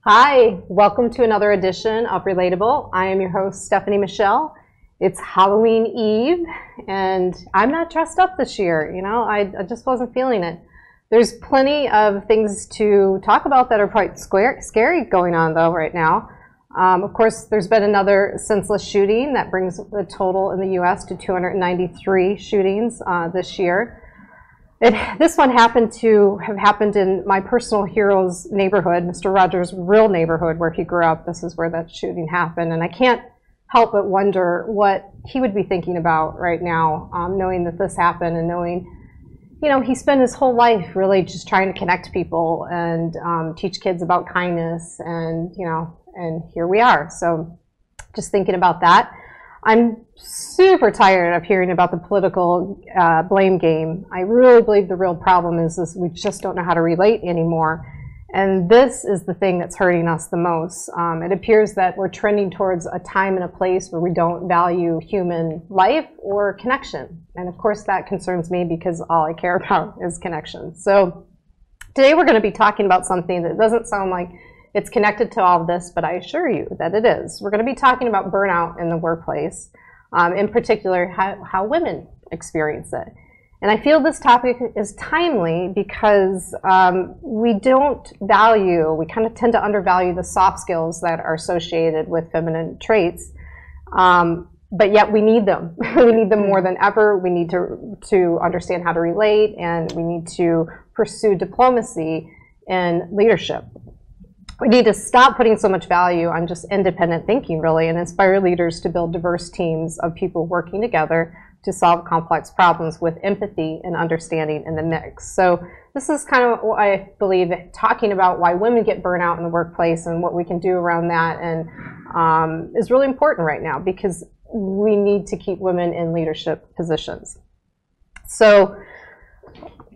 Hi, welcome to another edition of Relatable. I am your host, Stephanie Michelle. It's Halloween Eve, and I'm not dressed up this year. You know, I just wasn't feeling it. There's plenty of things to talk about that are quite scary going on, though, right now. Of course, there's been another senseless shooting that brings the total in the U.S. to 293 shootings this year. This one happened to have happened in my personal hero's neighborhood, Mr. Rogers' real neighborhood where he grew up. This is where that shooting happened. And I can't help but wonder what he would be thinking about right now, knowing that this happened and knowing, you know, he spent his whole life really just trying to connect people and teach kids about kindness and, you know, and here we are. So just thinking about that. I'm super tired of hearing about the political blame game. I really believe the real problem is we just don't know how to relate anymore. And this is the thing that's hurting us the most. It appears that we're trending towards a time and a place where we don't value human life or connection. And of course that concerns me because all I care about is connection. So today we're going to be talking about something that doesn't sound like it's connected to all of this, but I assure you that it is. We're going to be talking about burnout in the workplace, in particular how women experience it. And I feel this topic is timely because we kind of tend to undervalue the soft skills that are associated with feminine traits, but yet we need them. We need them more than ever. We need to understand how to relate, and we need to pursue diplomacy and leadership. We need to stop putting so much value on just independent thinking, really, and inspire leaders to build diverse teams of people working together to solve complex problems with empathy and understanding in the mix. So this is kind of what I believe, talking about why women get burnout in the workplace and what we can do around that, and is really important right now because we need to keep women in leadership positions. So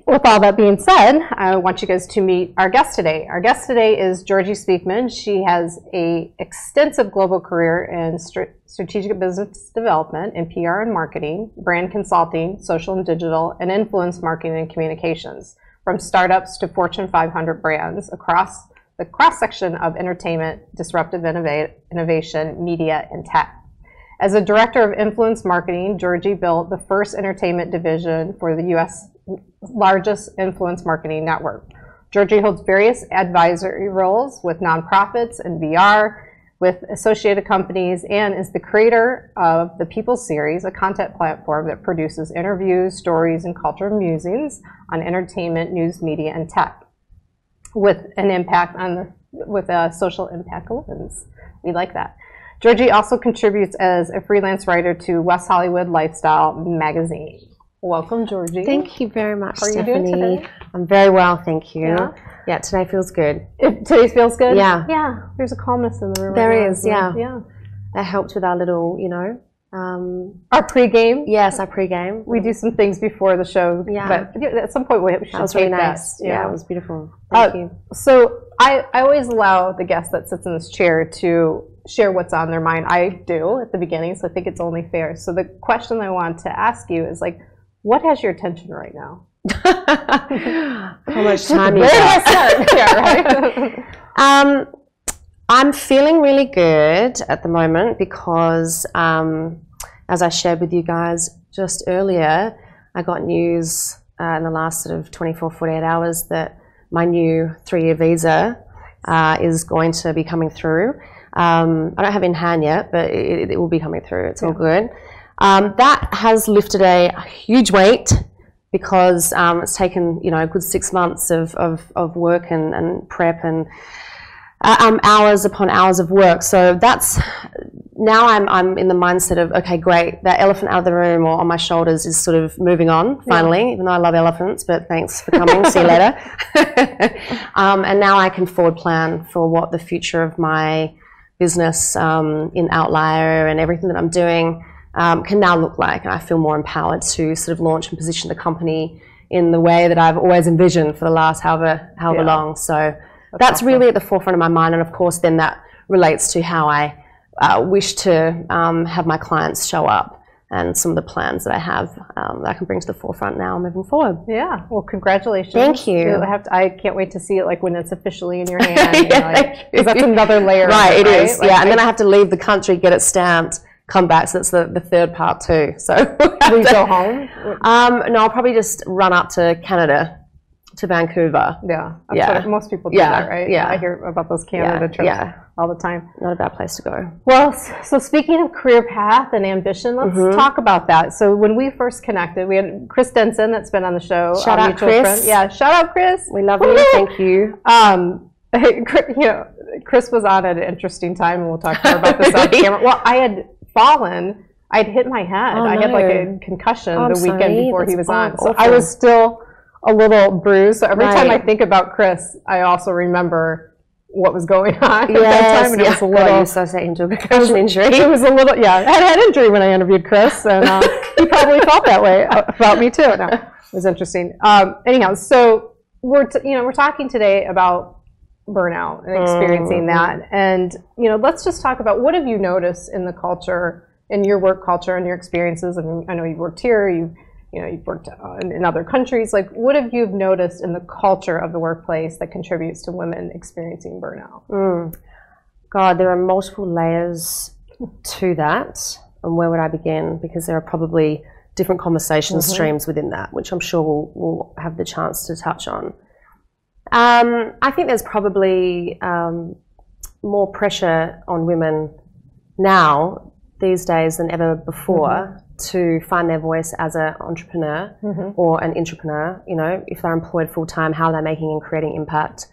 with all that being said, I want you guys to meet our guest today. Our guest today is Georgii Speakman. She has an extensive global career in strategic business development in PR and marketing, brand consulting, social and digital, and influence marketing and communications, from startups to Fortune 500 brands across the cross-section of entertainment, disruptive innovation, media, and tech. As a director of influence marketing, Georgii built the first entertainment division for the U.S. largest influence marketing network. Georgii holds various advisory roles with nonprofits and VR, with associated companies, and is the creator of the People Series, a content platform that produces interviews, stories, and cultural musings on entertainment, news, media, and tech, with an impact on with a social impact lens. We like that. Georgii also contributes as a freelance writer to West Hollywood Lifestyle magazine. Welcome, Georgii. Thank you very much, How are Stephanie. you doing today? I'm very well, thank you. Yeah? Yeah, today feels good. Today feels good? Yeah. Yeah, there's a calmness in the room. There right now, is, yeah. Yeah. That helped with our little, Our pregame. yes, our pregame. We do some things before the show, Yeah. but at some point we should That was take really that. nice. Yeah, it was beautiful. Uh, Thank you. So I always allow the guest that sits in this chair to share what's on their mind. I do at the beginning, so I think it's only fair. So the question I want to ask you is, like, what has your attention right now? How much time you Where do I got? start? Yeah, right. I'm feeling really good at the moment because, as I shared with you guys just earlier, I got news in the last sort of 24, 48 hours that my new 3-year visa is going to be coming through. I don't have it in hand yet, but it will be coming through. It's all good. That has lifted a huge weight because it's taken, a good 6 months of work and prep and hours upon hours of work. So that's, now I'm in the mindset of, okay, great, that elephant out of the room or on my shoulders is sort of moving on finally, even though I love elephants, but thanks for coming, see you later. And now I can forward plan for what the future of my business in Outlier and everything that I'm doing can now look like. And I feel more empowered to sort of launch and position the company in the way that I've always envisioned for the last however long. So that's awesome. Really at the forefront of my mind. And of course, then that relates to how I wish to have my clients show up. and some of the plans that I have that I can bring to the forefront now moving forward. Yeah, well, congratulations. Thank you. I can't wait to see it, like when it's officially in your hand. Because that's another layer. Right, it is. Like, yeah, and then I have to leave the country, get it stamped, come back. So that's the third part too. So will you go home? No, I'll probably just run up to Canada, to Vancouver. Yeah, that's what most people do that, right? Yeah, I hear about those Canada trips all the time. Not a bad place to go. Well, so speaking of career path and ambition, let's talk about that. So when we first connected, we had Chris Denson that's been on the show. Shout out, Chris. Friend. Yeah, shout out, Chris. We love you. Thank you. Chris was on at an interesting time, and we'll talk more about this off camera. Well, I had fallen. I'd hit my head. I had like a concussion the weekend before he was on. So I was still a little bruised. So every time I think about Chris, I also remember what was going on at that time. And it was a little... you associate him to a concussion injury. It was a little, I had a head injury when I interviewed Chris, and he probably felt that way about me too. No, it was interesting. Anyhow, so we're talking today about burnout and experiencing that. And, let's just talk about, what have you noticed in the culture, in your work culture and your experiences? I mean, I know you've worked here, you've worked in other countries. Like, what have you noticed in the culture of the workplace that contributes to women experiencing burnout? God, there are multiple layers to that. And where would I begin? Because there are probably different conversation streams within that, which I'm sure we'll have the chance to touch on. I think there's probably more pressure on women now, these days, than ever before, to find their voice as an entrepreneur or an intrapreneur. If they're employed full-time, how they're making and creating impact,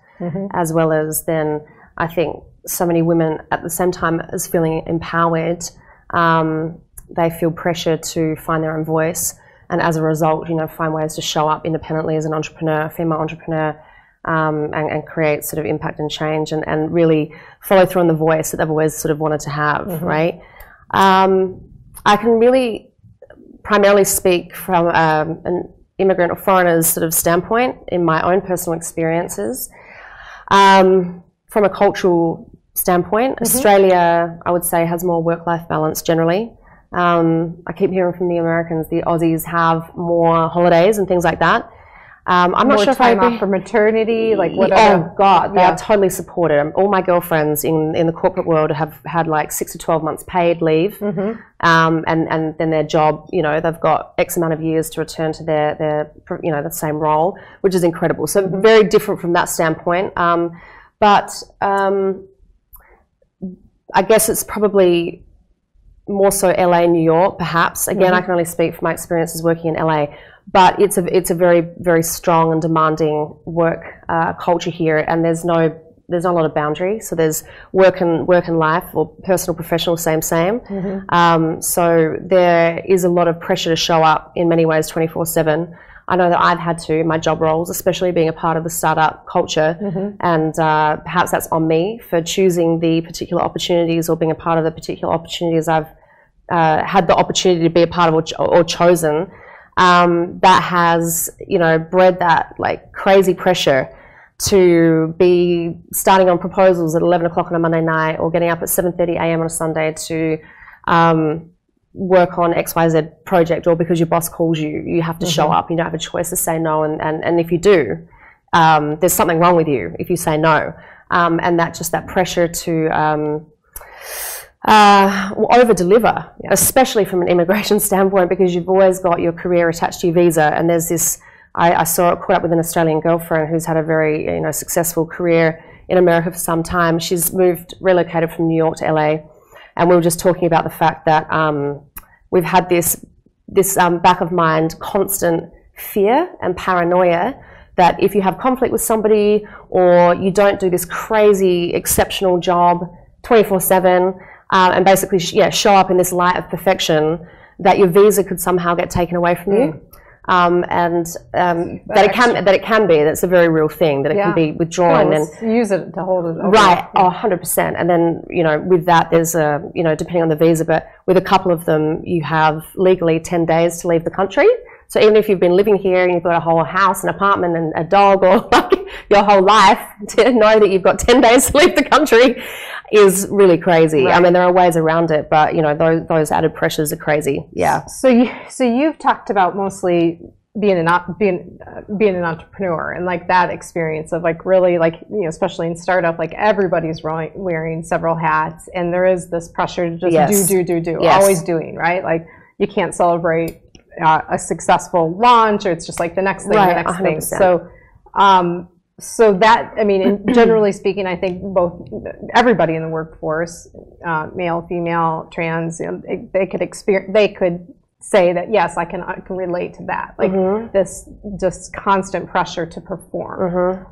as well as then I think so many women at the same time as feeling empowered, they feel pressure to find their own voice, and as a result, find ways to show up independently as an entrepreneur, female entrepreneur, and create sort of impact and change, and really follow through on the voice that they've always sort of wanted to have, right? I can really primarily speak from an immigrant or foreigner's sort of standpoint in my own personal experiences. From a cultural standpoint, Australia, I would say, has more work-life balance generally. I keep hearing from the Americans, the Aussies have more holidays and things like that. I'm not sure if I off for maternity, like whatever. Oh God, they're totally supported. All my girlfriends in the corporate world have had like 6 to 12 months paid leave, and then their job, they've got X amount of years to return to their the same role, which is incredible. So very different from that standpoint. But I guess it's probably more so LA, New York, perhaps. Again, I can only speak from my experiences working in LA. But it's a very, very strong and demanding work culture here, and there's not a lot of boundary. So there's work and life, or personal, professional, same. So there is a lot of pressure to show up in many ways 24/7. I know that I've had to in my job roles, especially being a part of the startup culture, and perhaps that's on me for choosing the particular opportunities or being a part of the particular opportunities I've had the opportunity to be a part of or chosen. That has, bred that like crazy pressure to be starting on proposals at 11 o'clock on a Monday night, or getting up at 7:30 a.m. on a Sunday to work on XYZ project, or because your boss calls you, you have to show up. You don't have a choice to say no, and if you do, there's something wrong with you if you say no. And that pressure to over deliver, especially from an immigration standpoint, because you've always got your career attached to your visa. And there's this, I caught up with an Australian girlfriend who's had a very successful career in America for some time. She's relocated from New York to LA, and we were just talking about the fact that we've had this back of mind constant fear and paranoia that if you have conflict with somebody, or you don't do this crazy exceptional job 24/7, and basically, show up in this light of perfection, that your visa could somehow get taken away from you, that it can be. That's a very real thing. That it can be withdrawn, and use it to hold it over. Right, 100%. And then with that, there's depending on the visa, but with a couple of them, you have legally 10 days to leave the country. So even if you've been living here and you've got a whole house, an apartment, and a dog, or your whole life to know that you've got 10 days to leave the country is really crazy. Right. I mean, there are ways around it, but you know, those added pressures are crazy. Yeah. So you've talked about mostly being an entrepreneur and like that experience of like really like, you know, especially in startup, like everybody's wearing several hats and there is this pressure to just do, always doing, right? Like you can't celebrate a successful launch or it's just like the next thing, the next 100%. Thing. So that, I mean, generally speaking, I think everybody in the workforce, male, female, trans, you know, they could say that yes, I can relate to that, like this just constant pressure to perform.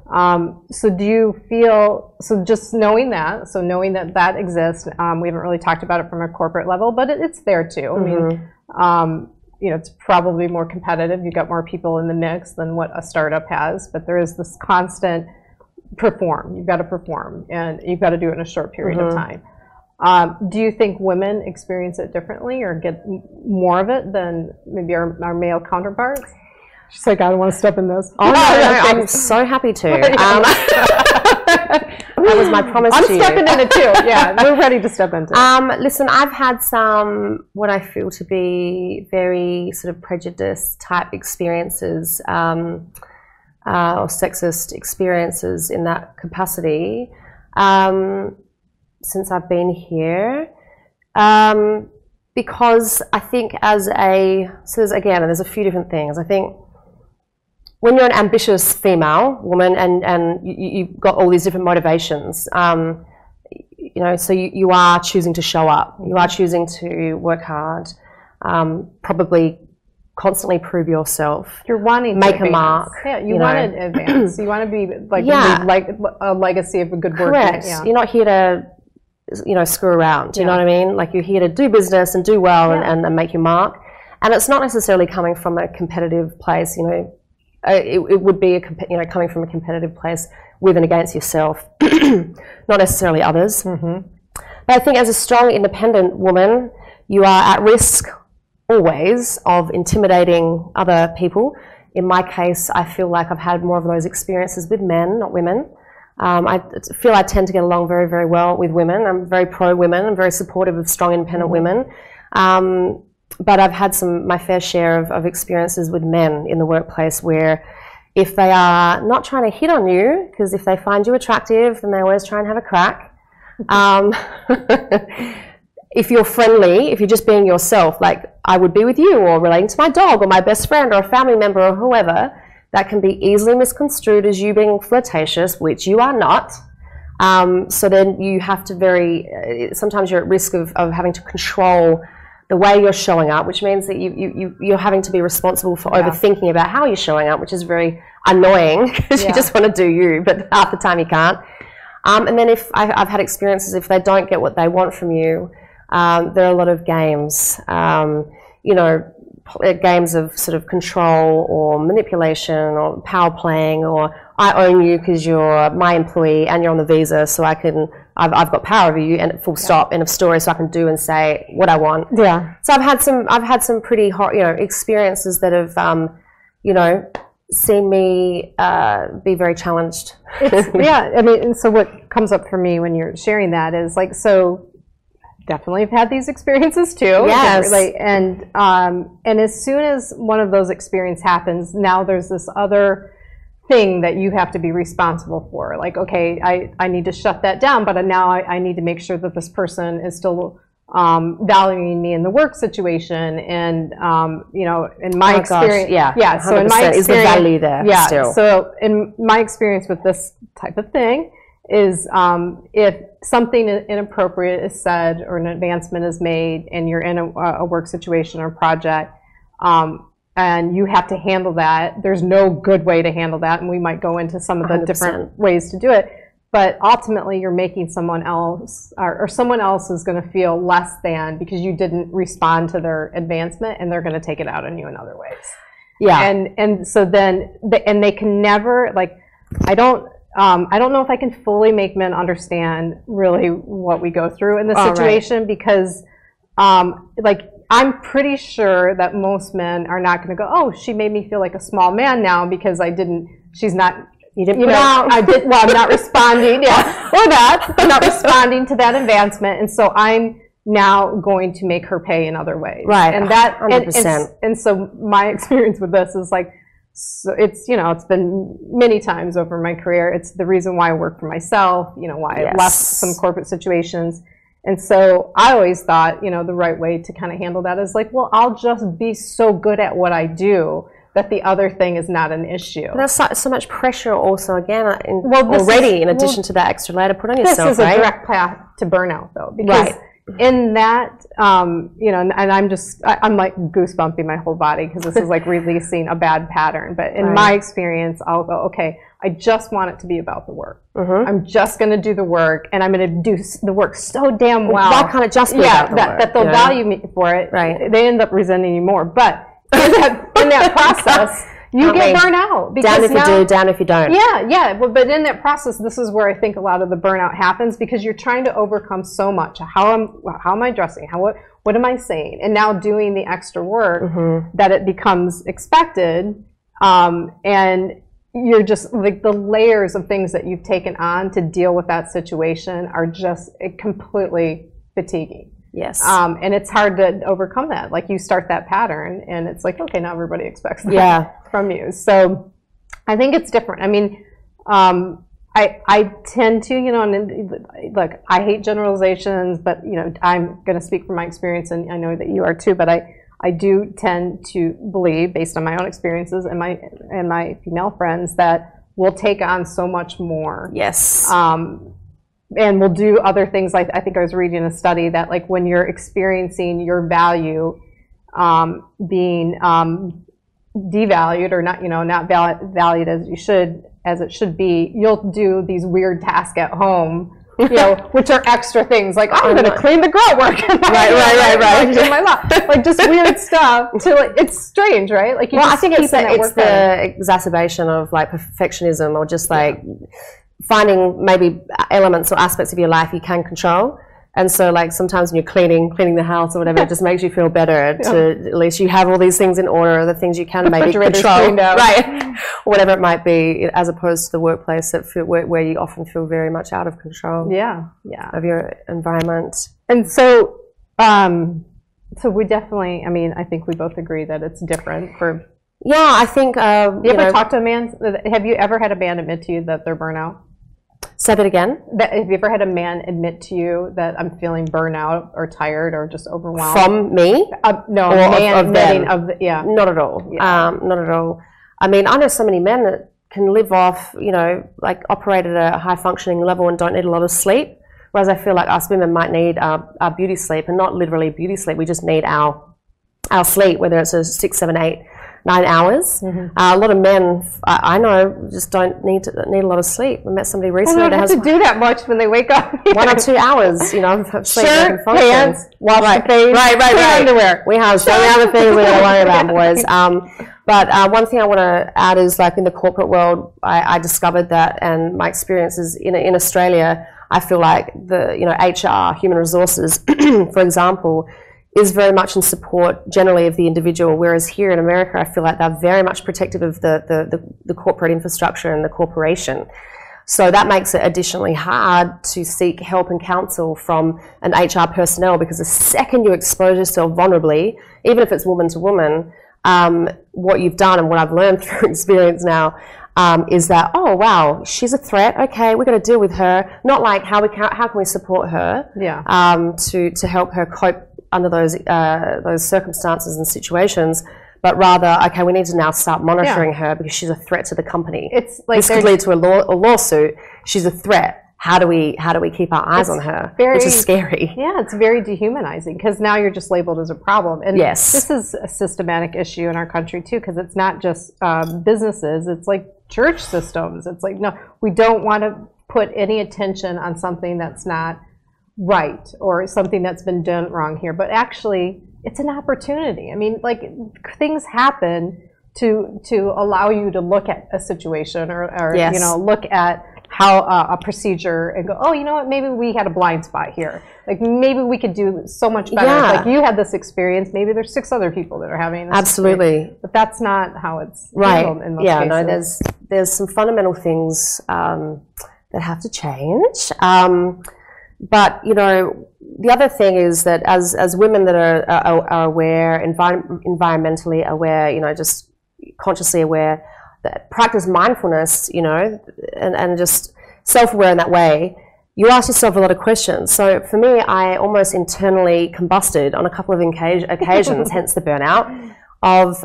So do you feel, so just knowing that, that exists, we haven't really talked about it from a corporate level, but it's there too. I mean, you know, it's probably more competitive. You've got more people in the mix than what a startup has, but there is this constant perform. You've got to perform and you've got to do it in a short period of time. Do you think women experience it differently or get more of it than maybe our male counterparts? She's like, I don't want to step in this. Oh, no, I'm so happy to. That was my promise to you. I'm stepping in it too. Yeah, we're ready to step into it. Listen, I've had some, what I feel to be very sort of prejudice type experiences or sexist experiences in that capacity. Since I've been here, because I think there's a few different things. I think when you're an ambitious female woman and you've got all these different motivations, you know, so you are choosing to show up, you are choosing to work hard, probably constantly prove yourself. You're wanting to make advance. A mark. Yeah, you want to advance. You want to be like a legacy of a good work. Correct. Yeah. You're not here to, you know, screw around. Do you know what I mean? Like you're here to do business and do well and make your mark. And it's not necessarily coming from a competitive place. You know, it would be coming from a competitive place with and against yourself, not necessarily others. But I think as a strong, independent woman, you are at risk always of intimidating other people. In my case, I feel like I've had more of those experiences with men, not women. I feel I tend to get along very, very well with women. I'm very pro-women. I'm very supportive of strong, independent women. But I've had my fair share of experiences with men in the workplace where if they are not trying to hit on you, because if they find you attractive, then they always try and have a crack. If you're friendly, if you're just being yourself, like I would be with you or relating to my dog or my best friend or a family member or whoever, that can be easily misconstrued as you being flirtatious, which you are not. So then you have to sometimes you're at risk of having to control the way you're showing up, which means that you're having to be responsible for overthinking about how you're showing up, which is very annoying because you just want to do you, but half the time you can't. And then if I've had experiences, if they don't get what they want from you, there are a lot of games, you know, games of sort of control or manipulation or power playing, or I own you because you're my employee and you're on the visa, so I've got power over you, and full stop, end of story, so I can do and say what I want. Yeah. So I've had some pretty hot, you know, experiences that have, you know, seen me be very challenged. Yeah, I mean, and so what comes up for me when you're sharing that is like, so definitely have had these experiences too. Yes. And as soon as one of those experiences happens, now there's this other thing that you have to be responsible for. Like, okay, I need to shut that down, but now I need to make sure that this person is still valuing me in the work situation. And, you know, in my experience, so in my experience, is the value there still? So in my experience with this type of thing is if something inappropriate is said or an advancement is made and you're in a work situation or project, and you have to handle that, there's no good way to handle that, and we might go into some of the 100%. Different ways to do it, but ultimately you're making someone else, or someone else is going to feel less than because you didn't respond to their advancement, and they're going to take it out on you in other ways. Yeah. And so then, they can never, like, I don't know if I can fully make men understand really what we go through in this situation, because like, I'm pretty sure that most men are not going to go, oh, she made me feel like a small man now because she's not You didn't put out. I did. Well, I'm not responding. Yeah, or that. I'm not responding to that advancement, and so I'm now going to make her pay in other ways. Right. And that, 100%. and so my experience with this is like, so it's, it's been many times over my career. It's the reason why I work for myself. Why I left some corporate situations. And so I always thought, the right way to kind of handle that is like, well, I'll just be so good at what I do that the other thing is not an issue. But that's so much pressure also, again, in addition to that extra layer to put on yourself, This is a direct path to burnout, though, because in that, and I'm like goosebumping my whole body because this is like releasing a bad pattern. But in my experience, I'll go, okay, I just want it to be about the work. I'm just going to do the work, and I'm going to do the work so damn well. Why can't it just be about the work? That they'll value me for it. Right. They end up resenting you more. But in that process, you get burnt out. Down if you do, down if you don't. Yeah. But in that process, this is where I think a lot of the burnout happens, because you're trying to overcome so much. How am I dressing? What am I saying? And now doing the extra work that it becomes expected, and you're just like the layers of things that you've taken on to deal with that situation are just completely fatiguing. Yes. And it's hard to overcome that. Like, you start that pattern and it's like, okay, now everybody expects that from you. So I think it's different. I mean, I tend to, and look, I hate generalizations, but, I'm going to speak from my experience, and I know that you are too, but I do tend to believe, based on my own experiences and my female friends, that we'll take on so much more. Yes. And we'll do other things. Like, I think I was reading a study that, like, when you're experiencing your value being devalued or not, not valued as it should be, you'll do these weird tasks at home, which are extra things. Like, I'm going to clean the grout work. Right. Do my lawn. Like, just weird stuff. It's strange, right? Like, I think it's the exacerbation of like perfectionism, or just like finding maybe elements or aspects of your life you can control. And so, like, sometimes when you're cleaning the house or whatever, it just makes you feel better to at least you have all these things in order, the things you can maybe control, right? Whatever it might be, as opposed to the workplace where you often feel very much out of control. Of your environment. And so, so we definitely, I think we both agree that it's different for. Yeah, I think. You ever talk to a man? Have you ever had a man admit to you that they're burnout? Say that again. Have you ever had a man admit to you that I'm feeling burnout or tired or just overwhelmed? From me? No, or man admitting Not at all. Not at all. I know so many men that can live off, like operate at a high functioning level and don't need a lot of sleep. Whereas I feel like us women might need our beauty sleep, and not literally beauty sleep. We just need our sleep, whether it's a 6, 7, 8, 9 hours. A lot of men I know just don't need a lot of sleep. I met somebody recently that has to do that much when they wake up. 1 or 2 hours, of sleep. Shirt, pants, wash the face, right. underwear. We have so many other things we're going to worry about, boys. But one thing I want to add is, like, in the corporate world, I discovered that, and my experiences in Australia, I feel like the HR, human resources, for example, is very much in support generally of the individual, whereas here in America I feel like they're very much protective of the corporate infrastructure and the corporation. So that makes it additionally hard to seek help and counsel from an HR personnel, because the second you expose yourself vulnerably, even if it's woman to woman, what you've done and what I've learned through experience now is that, oh wow, she's a threat. Okay, we're going to deal with her. Not like how can we support her to help her cope under those circumstances and situations, but rather, okay, we need to now start monitoring her because she's a threat to the company. It's like this could lead to a lawsuit. She's a threat. How do we keep our eyes on her? Which is scary. Yeah, it's very dehumanizing, because now you're just labeled as a problem. And this is a systematic issue in our country too, because it's not just businesses. It's like church systems. It's like, no, we don't want to put any attention on something that's not right or something that's been done wrong here, but actually it's an opportunity. Like, things happen to allow you to look at a situation or look at how a procedure and go, oh, you know what, maybe we had a blind spot here. Like maybe we could do so much better. Yeah. Like you had this experience, maybe there's 6 other people that are having this Absolutely. experience. But that's not how it's Right. handled in most Yeah, cases. no, there's some fundamental things that have to change. But, you know, the other thing is that as women that are aware, environmentally aware, you know, just consciously aware, that practice mindfulness, you know, and just self-aware in that way, you ask yourself a lot of questions. So for me, I almost internally combusted on a couple of occasions, hence the burnout, of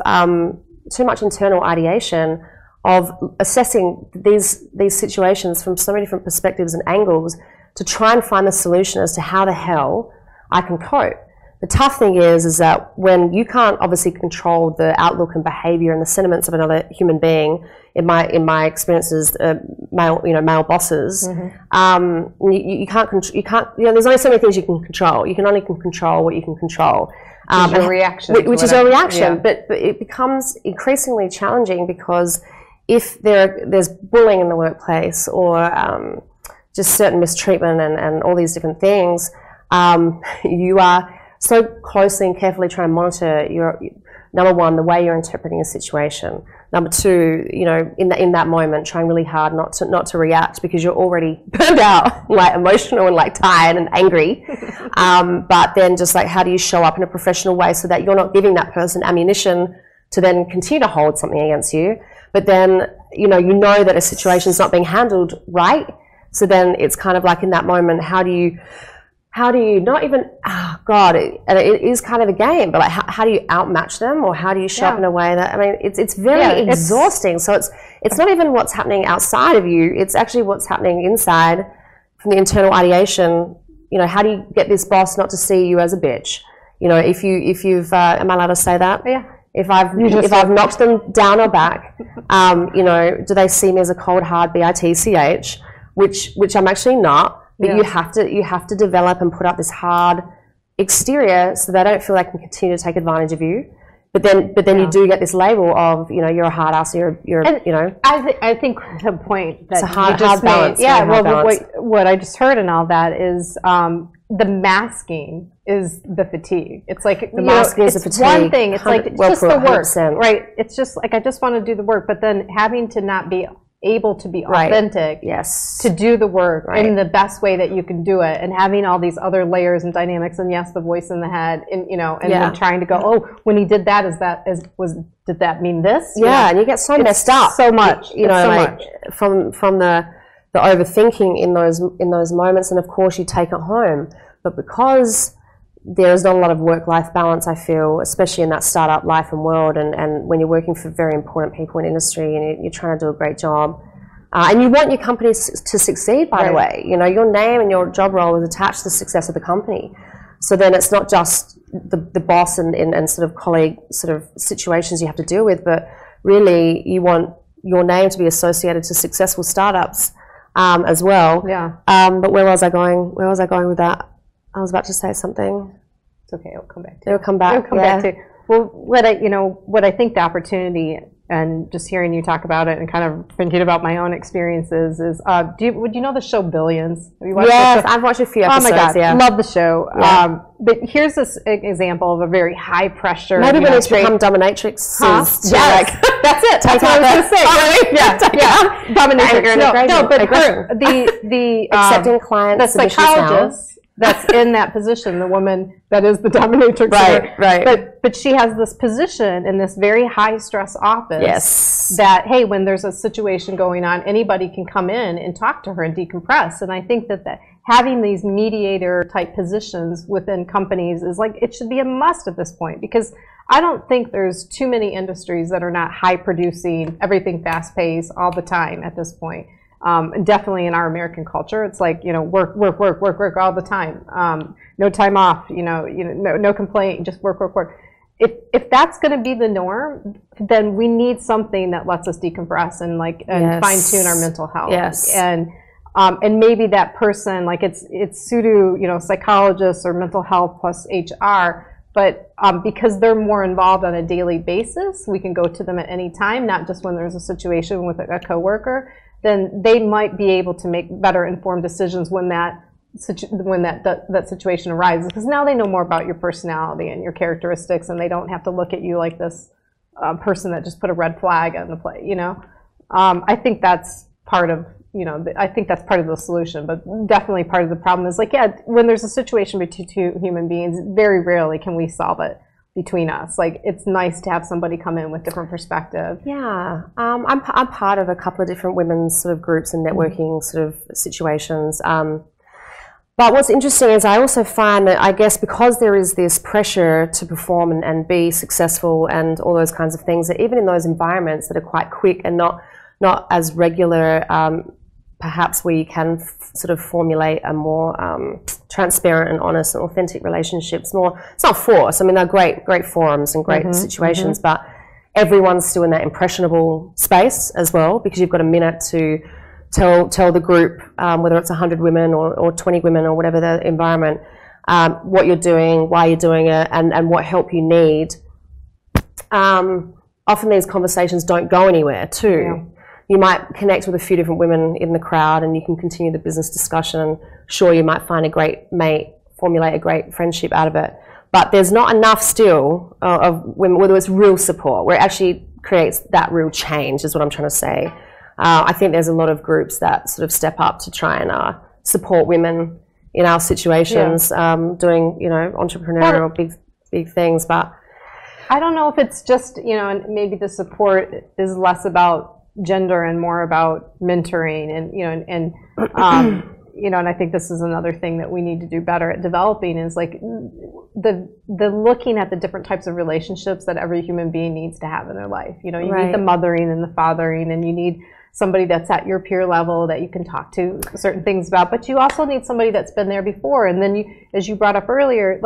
too much internal ideation, of assessing these situations from so many different perspectives and angles to try and find the solution as to how the hell I can cope. The tough thing is that when you can't obviously control the outlook and behavior and the sentiments of another human being, in my experiences, male bosses, you can't, you know, there's only so many things you can control. You can only control what you can control. Your reaction. Which is your reaction, yeah. But it becomes increasingly challenging because if there's bullying in the workplace or just certain mistreatment and all these different things, you are so closely and carefully trying to monitor your, number one, the way you're interpreting a situation. Number two, you know, in that moment, trying really hard not to react because you're already burned out, like emotional and like tired and angry. But then just like, how do you show up in a professional way so that you're not giving that person ammunition to then continue to hold something against you? But then, you know that a situation is not being handled right. So then it's kind of like in that moment, how do you not even, it is kind of a game, but like how do you outmatch them, or how do you show up in a way that, I mean, it's very exhausting. So it's not even what's happening outside of you, it's actually what's happening inside from the internal ideation. You know, how do you get this boss not to see you as a bitch? You know, if you've, am I allowed to say that? Yeah. If I've knocked them down or back, you know, do they see me as a cold, hard bitch, which I'm actually not. But you have to develop and put up this hard exterior so they don't feel they can continue to take advantage of you. But then you do get this label of, you know, you're a hard ass, you're you know. I think the point that it's a hard made, balance. What I just heard in all that is the masking is the fatigue. It's like the masking is the fatigue. One thing. It's like it's just the work, 100%. Right? It's just like I just want to do the work, but then having to not be able to be authentic, yes, to do the work in the best way that you can do it, and having all these other layers and dynamics, and yes, the voice in the head, and you know, and then trying to go, oh, when he did that, did that mean this? Yeah, and you get so messed up, so much, you know, like from the overthinking in those moments, and of course you take it home, but because there is not a lot of work-life balance, I feel, especially in that startup life and world, and when you're working for very important people in industry and you're trying to do a great job. And you want your company to succeed, by the way. You know, your name and your job role is attached to the success of the company. So then it's not just the boss and sort of colleague sort of situations you have to deal with, but really you want your name to be associated to successful startups as well. Yeah. But where was I going? Where was I going with that? I was about to say something. It's okay. It'll come back. It'll come back. It'll come back to. Well, what I think the opportunity, and just hearing you talk about it and kind of thinking about my own experiences is, would you know the show Billions? Have you watched yes, I've watched a few episodes. Oh my God, yeah. Love the show. Yeah. But here's this example of a very high pressure. Maybe when it's become dominatrix. Yes, that's it. That's what I was going to say. Yeah, dominatrix. No, but the accepting clients, the psychologist that's in that position, the woman that is the dominatrix. Right. But she has this position in this very high stress office. Yes. That, hey, when there's a situation going on, anybody can come in and talk to her and decompress. And I think that having these mediator type positions within companies is like, it should be a must at this point, because I don't think there's too many industries that are not high producing, everything fast paced all the time at this point. Definitely in our American culture, it's like, you know, work all the time. No time off, no complaint, just work. If that's going to be the norm, then we need something that lets us decompress and fine tune our mental health. Yes. And maybe that person, like it's pseudo, psychologists or mental health plus HR, but because they're more involved on a daily basis, we can go to them at any time, not just when there's a situation with a coworker. then they might be able to make better informed decisions when that situation arises, because now they know more about your personality and your characteristics, and they don't have to look at you like this person that just put a red flag on the plate. I think that's part of I think that's part of the solution, but definitely part of the problem is when there's a situation between two human beings, very rarely can we solve it between us. It's nice to have somebody come in with different perspective. Yeah, I'm part of a couple of different women's sort of groups and networking sort of situations. But what's interesting is I also find that, I guess, because there is this pressure to perform and be successful and all those kinds of things, that even in those environments that are quite quick and not as regular, perhaps where you can sort of formulate a more transparent and honest and authentic relationships. It's not forced. I mean, they're great forums and great situations, but everyone's still in that impressionable space as well, because you've got a minute to tell the group, whether it's 100 women or 20 women or whatever the environment, what you're doing, why you're doing it, and what help you need. Often these conversations don't go anywhere too. Yeah. You might connect with a few different women in the crowd and you can continue the business discussion. Sure, you might find a great mate, formulate a great friendship out of it. But there's not enough still of women, whether it's real support, where it actually creates that real change, is what I'm trying to say. I think there's a lot of groups that sort of step up to try and support women in our situations, doing, entrepreneurial big things. But I don't know if it's just, and maybe the support is less about gender and more about mentoring, and I think this is another thing that we need to do better at developing, is the looking at the different types of relationships that every human being needs to have in their life. You need the mothering and the fathering, and you need somebody that's at your peer level that you can talk to certain things about, but you also need somebody that's been there before. And then as you brought up earlier,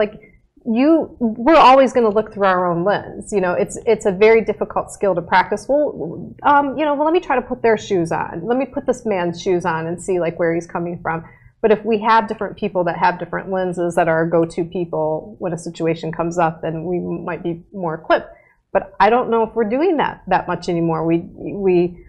we're always going to look through our own lens. It's a very difficult skill to practice. Well, let me try to put their shoes on. Let me put this man's shoes on and see where he's coming from. But if we have different people that have different lenses that are our go-to people when a situation comes up, then we might be more equipped. But I don't know if we're doing that much anymore. We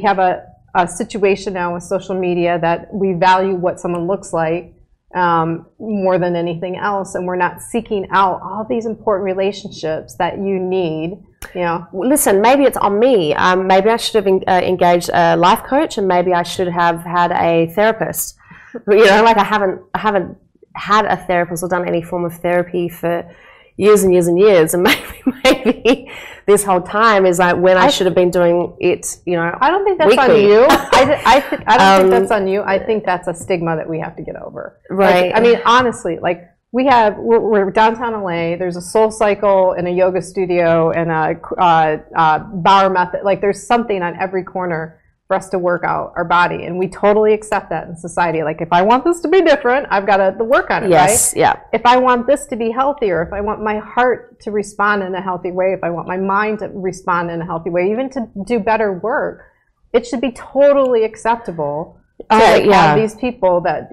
have a situation now with social media that we value what someone looks like more than anything else, and we're not seeking out all these important relationships that you need. Listen, maybe it's on me. Maybe I should have engaged a life coach, and maybe I should have had a therapist. I haven't had a therapist or done any form of therapy for years and years and years, and maybe this whole time is when I should have been doing it. I don't think that's weekly. On you. I don't think that's on you. I think that's a stigma that we have to get over. Right. Honestly, we're downtown LA. There's a Soul Cycle and a yoga studio and a Bauer Method. There's something on every corner for us to work out our body, and we totally accept that in society. If I want this to be different, I've got to work on it. Yes, right? Yeah. If I want this to be healthier, if I want my heart to respond in a healthy way, if I want my mind to respond in a healthy way, even to do better work, it should be totally acceptable to have these people that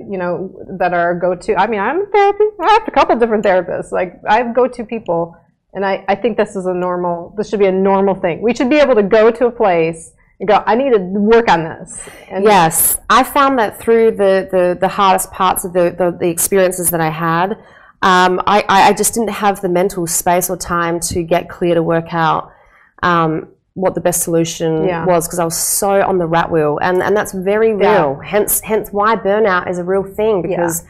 that are go-to. I'm a therapy. I have a couple different therapists. I have go-to people, and I think this should be a normal thing. We should be able to go to a place and go, I need to work on this. And yes, I found that through the hardest parts of the experiences that I had, I just didn't have the mental space or time to get clear to work out what the best solution was, because I was so on the rat wheel, and that's very real. Hence why burnout is a real thing, because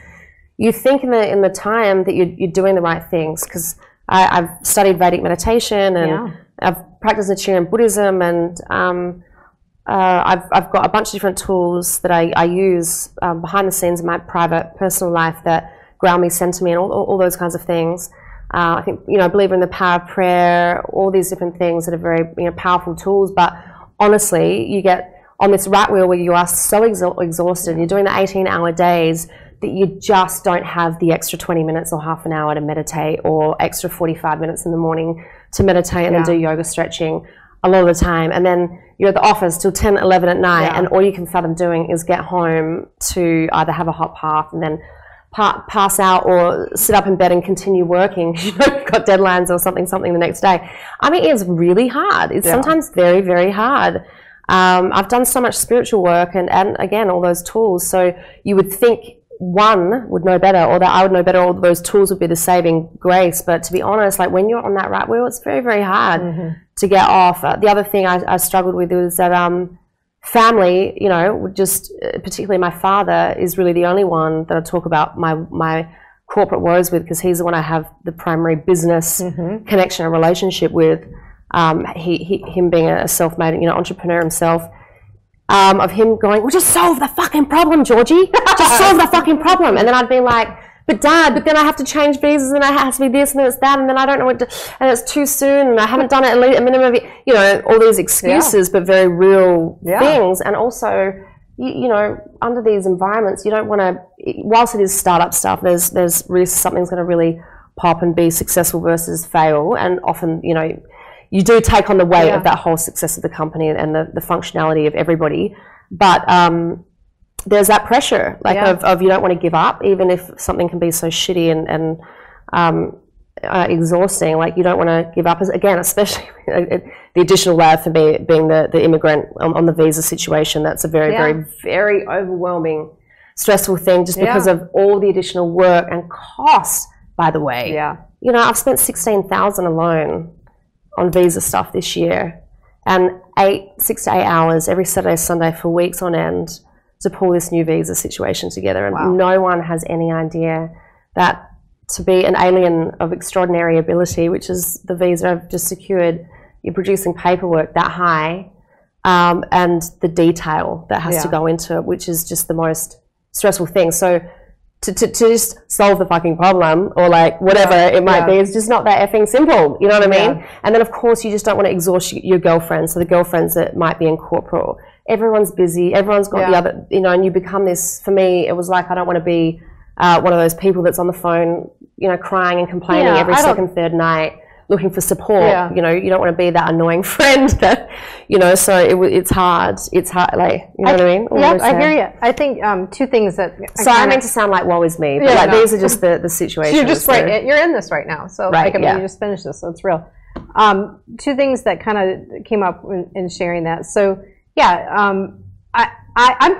you think in the time that you're doing the right things. Because I've studied Vedic meditation, and I've practiced Nichiren Buddhism, and I've got a bunch of different tools that I use behind the scenes in my private personal life that ground me, center me, and all those kinds of things. I think, I believe in the power of prayer, all these different things that are very powerful tools. But honestly, you get on this rat wheel where you are so exhausted, and you're doing the 18-hour days, that you just don't have the extra 20 minutes or half an hour to meditate, or extra 45 minutes in the morning to meditate and then do yoga stretching a lot of the time. And then you're at the office till 10, 11 at night, and all you can fathom doing is get home to either have a hot bath and then pass out, or sit up in bed and continue working. You've got deadlines or something the next day. It's really hard. It's sometimes very, very hard. I've done so much spiritual work and again, all those tools. So you would think one would know better, or that I would know better, all those tools would be the saving grace. But to be honest, like when you're on that rat wheel, it's very, very hard to get off. The other thing I struggled with was that family, you know, would just, particularly my father is really the only one that I talk about my corporate woes with, because he's the one I have the primary business connection and relationship with. Him being a self-made, you know, entrepreneur himself. Of him going, well, just solve the fucking problem, Georgie. Just solve the fucking problem. And then I'd be like, but Dad, but then I have to change visas, and it has to be this, and then it's that, and then I don't know what to, and it's too soon, and I haven't done it at least a minimum of, you know, all these excuses, but very real things. And also, you know, under these environments, you don't want to, whilst it is startup stuff, there's risks something's going to really pop and be successful versus fail. And often, you know, you do take on the weight of that whole success of the company and the functionality of everybody. But there's that pressure, like of you don't want to give up, even if something can be so shitty and exhausting. Like you don't want to give up, again, especially the additional layer for me being the immigrant on the visa situation. That's a very, very, very overwhelming, stressful thing, just because of all the additional work and cost, by the way. You know, I've spent $16,000 alone on visa stuff this year, and 6 to 8 hours every Saturday, Sunday for weeks on end to pull this new visa situation together. And no one has any idea that to be an alien of extraordinary ability, which is the visa I've just secured, you're producing paperwork that high, and the detail that has to go into it, which is just the most stressful thing. So to just solve the fucking problem, or like whatever it might be, it's just not that effing simple, you know what I mean? And then of course you just don't want to exhaust your girlfriends, so the girlfriends that might be in corporate, everyone's busy, everyone's got the other, you know, and you become this, for me, it was like, I don't want to be one of those people that's on the phone, you know, crying and complaining every second, third night, looking for support. You know, you don't want to be that annoying friend that, you know, so it's hard, like, you know what I mean? I hear you. I think two things that... I meant to sound like woe is me, but like these are just the situations. You're just you're in this right now, so like, I mean, you just finished this, so it's real. Two things that kind of came up in sharing that. So I'm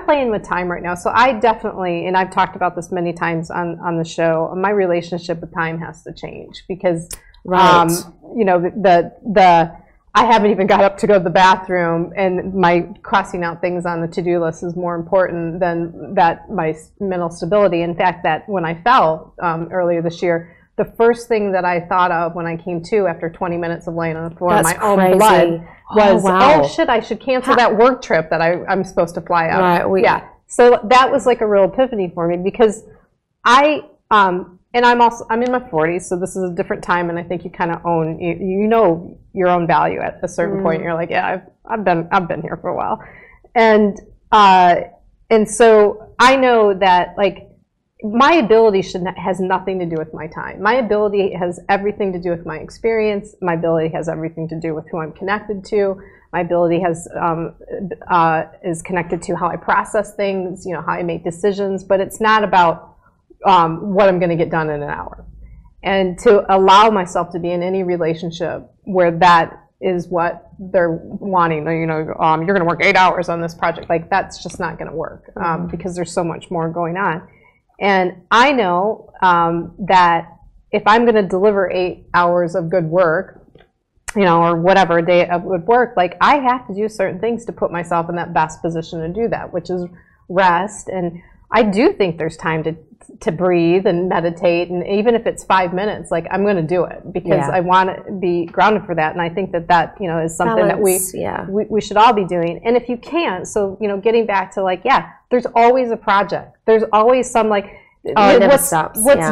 playing with time right now, so I definitely, and I've talked about this many times on the show, my relationship with time has to change, because you know, I haven't even got up to go to the bathroom, and my crossing out things on the to-do list is more important than my mental stability. In fact, that when I fell earlier this year, the first thing that I thought of when I came to after 20 minutes of laying on the floor in my own blood was, oh shit, I should cancel that work trip that I'm supposed to fly out. So that was like a real epiphany for me, because and I'm in my 40s, so this is a different time, and I think you kind of own, you know, your own value at a certain point. You're like, yeah, I've been here for a while, and so I know that, like, my ability has nothing to do with my time. My ability has everything to do with my experience. My ability has everything to do with who I'm connected to. My ability is connected to how I process things, you know, how I make decisions. But it's not about what I'm going to get done in an hour. And to allow myself to be in any relationship where that is what they're wanting, you know, you're going to work 8 hours on this project, like, that's just not going to work, because there's so much more going on. And I know that if I'm going to deliver 8 hours of good work, you know, or whatever, a day of good work, like, I have to do certain things to put myself in that best position to do that, which is rest. And I do think there's time to breathe and meditate, and even if it's 5 minutes, like, I'm going to do it, because I want to be grounded for that. And I think that you know, is something that we should all be doing. And if you can't, so, you know, getting back to, like, there's always a project. There's always some, like, what's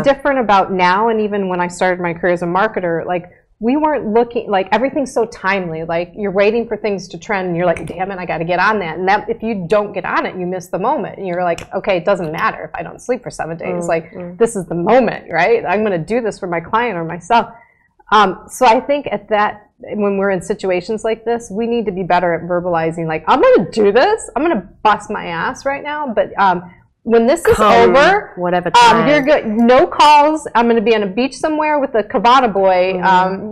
different about now, and even when I started my career as a marketer, like, we weren't looking, like, everything's so timely. Like, you're waiting for things to trend, and you're like, damn it, I got to get on that. And that, if you don't get on it, you miss the moment. And you're like, okay, it doesn't matter if I don't sleep for 7 days. Like, this is the moment, right? I'm going to do this for my client or myself. So I think when we're in situations like this, we need to be better at verbalizing, like, I'm going to do this. I'm going to bust my ass right now. But when this is come over, whatever time. you're good. No calls. I'm going to be on a beach somewhere with a Cabana boy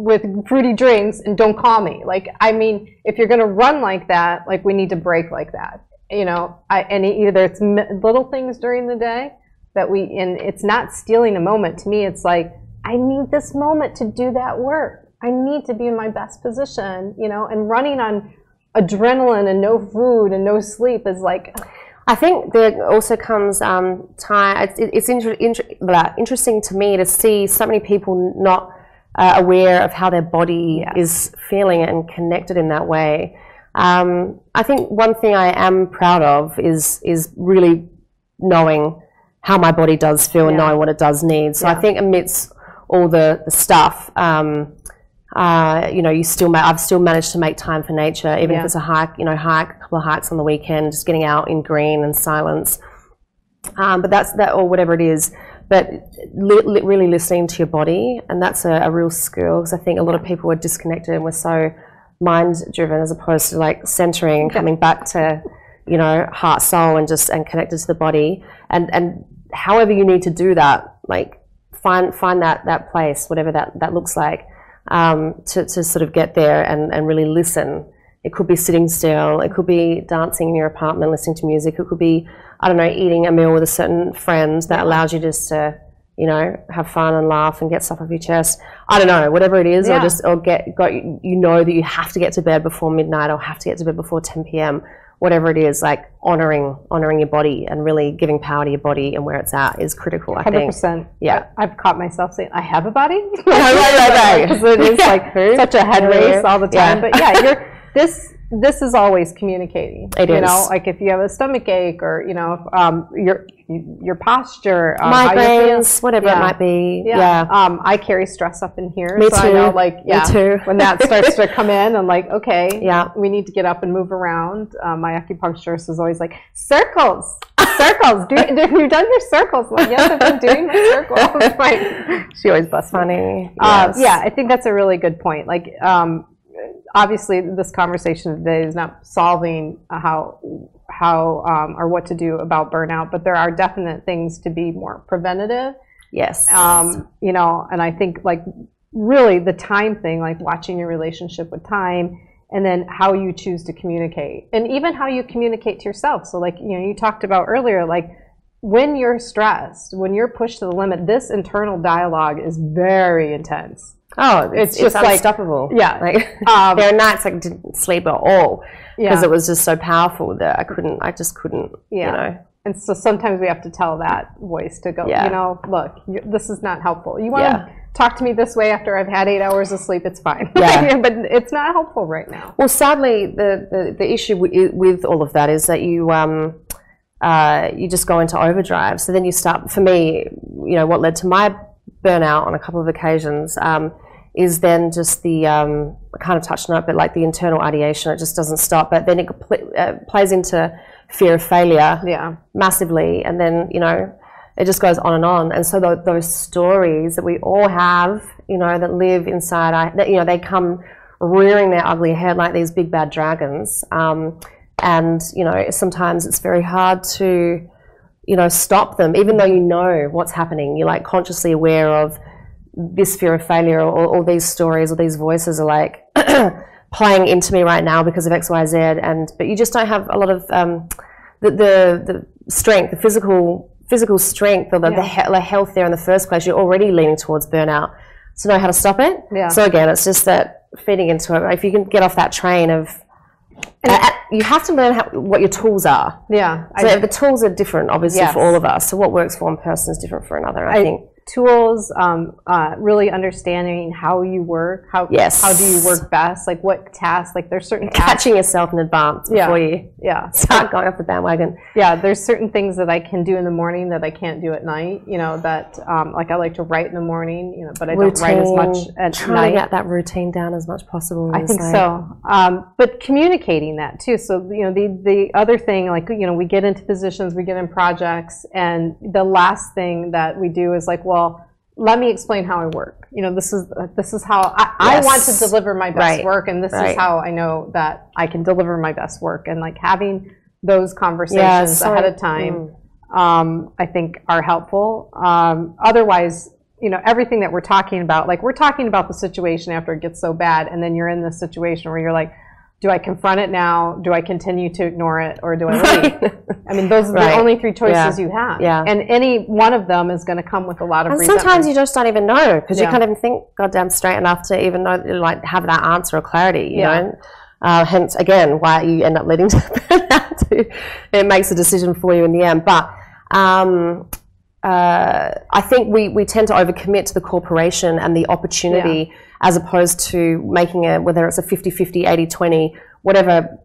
with fruity drinks, and don't call me. Like, I mean, if you're going to run like that, like, we need to break like that. You know, and either it's little things during the day that and it's not stealing a moment. To me, it's like, I need this moment to do that work. I need to be in my best position, you know, and running on adrenaline and no food and no sleep is like... I think there also comes time. It's interesting to me to see so many people not aware of how their body is feeling and connected in that way. I think one thing I am proud of is really knowing how my body does feel and knowing what it does need. So I think amidst all the stuff, you know, I've still managed to make time for nature, even if it's a hike, you know, a couple of hikes on the weekend, just getting out in green and silence. But that's that, or whatever it is. But really listening to your body, and that's a real skill, because I think a lot of people are disconnected and we're so mind-driven as opposed to like centering and coming back to, you know, heart, soul, and connected to the body. And however you need to do that, like find that place, whatever that looks like. To sort of get there and really listen. It could be sitting still, it could be dancing in your apartment, listening to music, it could be, I don't know, eating a meal with a certain friend that allows you just to, you know, have fun and laugh and get stuff off your chest. I don't know, whatever it is, you know that you have to get to bed before midnight or have to get to bed before 10 p.m. Whatever it is, like honoring your body and really giving power to your body and where it's at is critical, I think. 100%. Yeah. I've caught myself saying, I have a body? Right. Because it is like such a head race all the time. But this is always communicating. It you is. know, like if you have a stomach ache or, you know, your posture, migraines, whatever it might be. I carry stress up in here. Me so too. I know, like, Me too. when that starts to come in, I'm like, okay, Yeah. we need to get up and move around. My acupuncturist is always like, circles. Have you done your circles? I'm like, yes, I've been doing my circles. Like, she always busts me. Funny. Yes. Yeah, I think that's a really good point. Like, obviously, this conversation today is not solving how or what to do about burnout, but there are definite things to be more preventative. Yes. You know, and I think like really the time thing, like watching your relationship with time, and then how you choose to communicate, and even how you communicate to yourself. So like, you know, you talked about earlier, like when you're stressed, when you're pushed to the limit, this internal dialogue is very intense. Oh, it's just unstoppable. Like, yeah. Like, there are nights I didn't sleep at all because it was just so powerful that I just couldn't, you know. And so sometimes we have to tell that voice to go, you know, look, this is not helpful. You want to talk to me this way after I've had 8 hours of sleep, it's fine. Yeah. But it's not helpful right now. Well, sadly, the issue with all of that is that you just go into overdrive. So then you start, for me, you know, what led to my burnout on a couple of occasions is then just the, I kind of touched on it, but like the internal ideation, it just doesn't stop. But then it plays into fear of failure massively. And then, you know, it just goes on. And so those stories that we all have, you know, that live inside, you know, they come rearing their ugly head like these big bad dragons. And, you know, sometimes it's very hard to, you know, stop them, even though you know what's happening. You're like consciously aware of this fear of failure, or these stories or these voices are like playing into me right now because of X, Y, Z. But you just don't have a lot of the strength, the physical strength, or the health there in the first place. You're already leaning towards burnout. So know how to stop it. Yeah. So again, it's just that feeding into it. If you can get off that train of, you have to learn what your tools are. Yeah. So the tools are different, obviously, for all of us. So what works for one person is different for another, I think. Tools, really understanding how you work, how do you work best, like what tasks, like there's certain tasks. Catching yourself in advance before you start going off the bandwagon. Yeah, there's certain things that I can do in the morning that I can't do at night, you know, that like I like to write in the morning, you know, but I don't write as much at night. Trying to get that routine down as much possible. I think so. But communicating that too. So, you know, the other thing, like, you know, we get into positions, we get in projects, and the last thing that we do is like, well, let me explain how I work. You know, this is how I want to deliver my best work, and this is how I know that I can deliver my best work. And like having those conversations ahead of time I think are helpful. Otherwise, you know, everything that we're talking about, like we're talking about the situation after it gets so bad, and then you're in this situation where you're like, do I confront it now? Do I continue to ignore it, or do I leave? I mean, those are the only three choices you have. Yeah. And any one of them is going to come with a lot of resentment. Sometimes you just don't even know, because you can't even think goddamn straight enough to even know, like, have that answer or clarity, you know? Hence, again, why you end up leading to burnout. It makes a decision for you in the end. But I think we tend to overcommit to the corporation and the opportunity, as opposed to making it, whether it's a 50-50, 80-20, whatever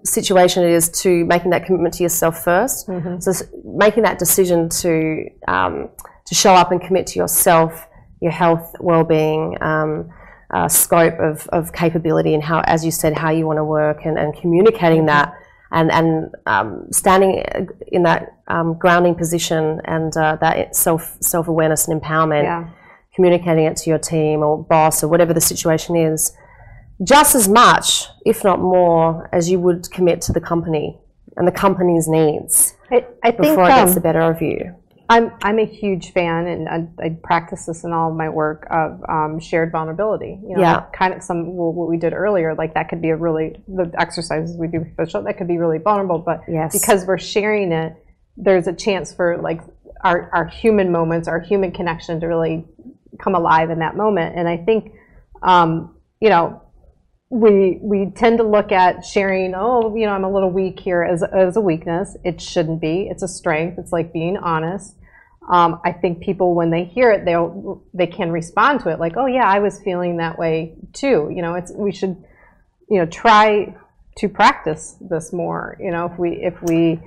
situation it is, to making that commitment to yourself first. So making that decision to show up and commit to yourself, your health, well-being, scope of capability, and how, as you said, how you want to work, and communicating that, and standing in that grounding position, and that self-awareness and empowerment, communicating it to your team or boss or whatever the situation is, just as much, if not more, as you would commit to the company and the company's needs. I think before it gets the better of you. I'm a huge fan, and I practice this in all of my work, of shared vulnerability. You know, like kind of what we did earlier, like that could be the exercises we do for the show, that could be really vulnerable, but because we're sharing it, there's a chance for like our human moments, our human connection to really come alive in that moment. And I think, you know, we tend to look at sharing, oh, you know, I'm a little weak here, as a weakness. It shouldn't be. It's a strength. It's like being honest. I think people, when they hear it, they can respond to it like, oh yeah, I was feeling that way too. You know, we should, you know, try to practice this more. You know, if we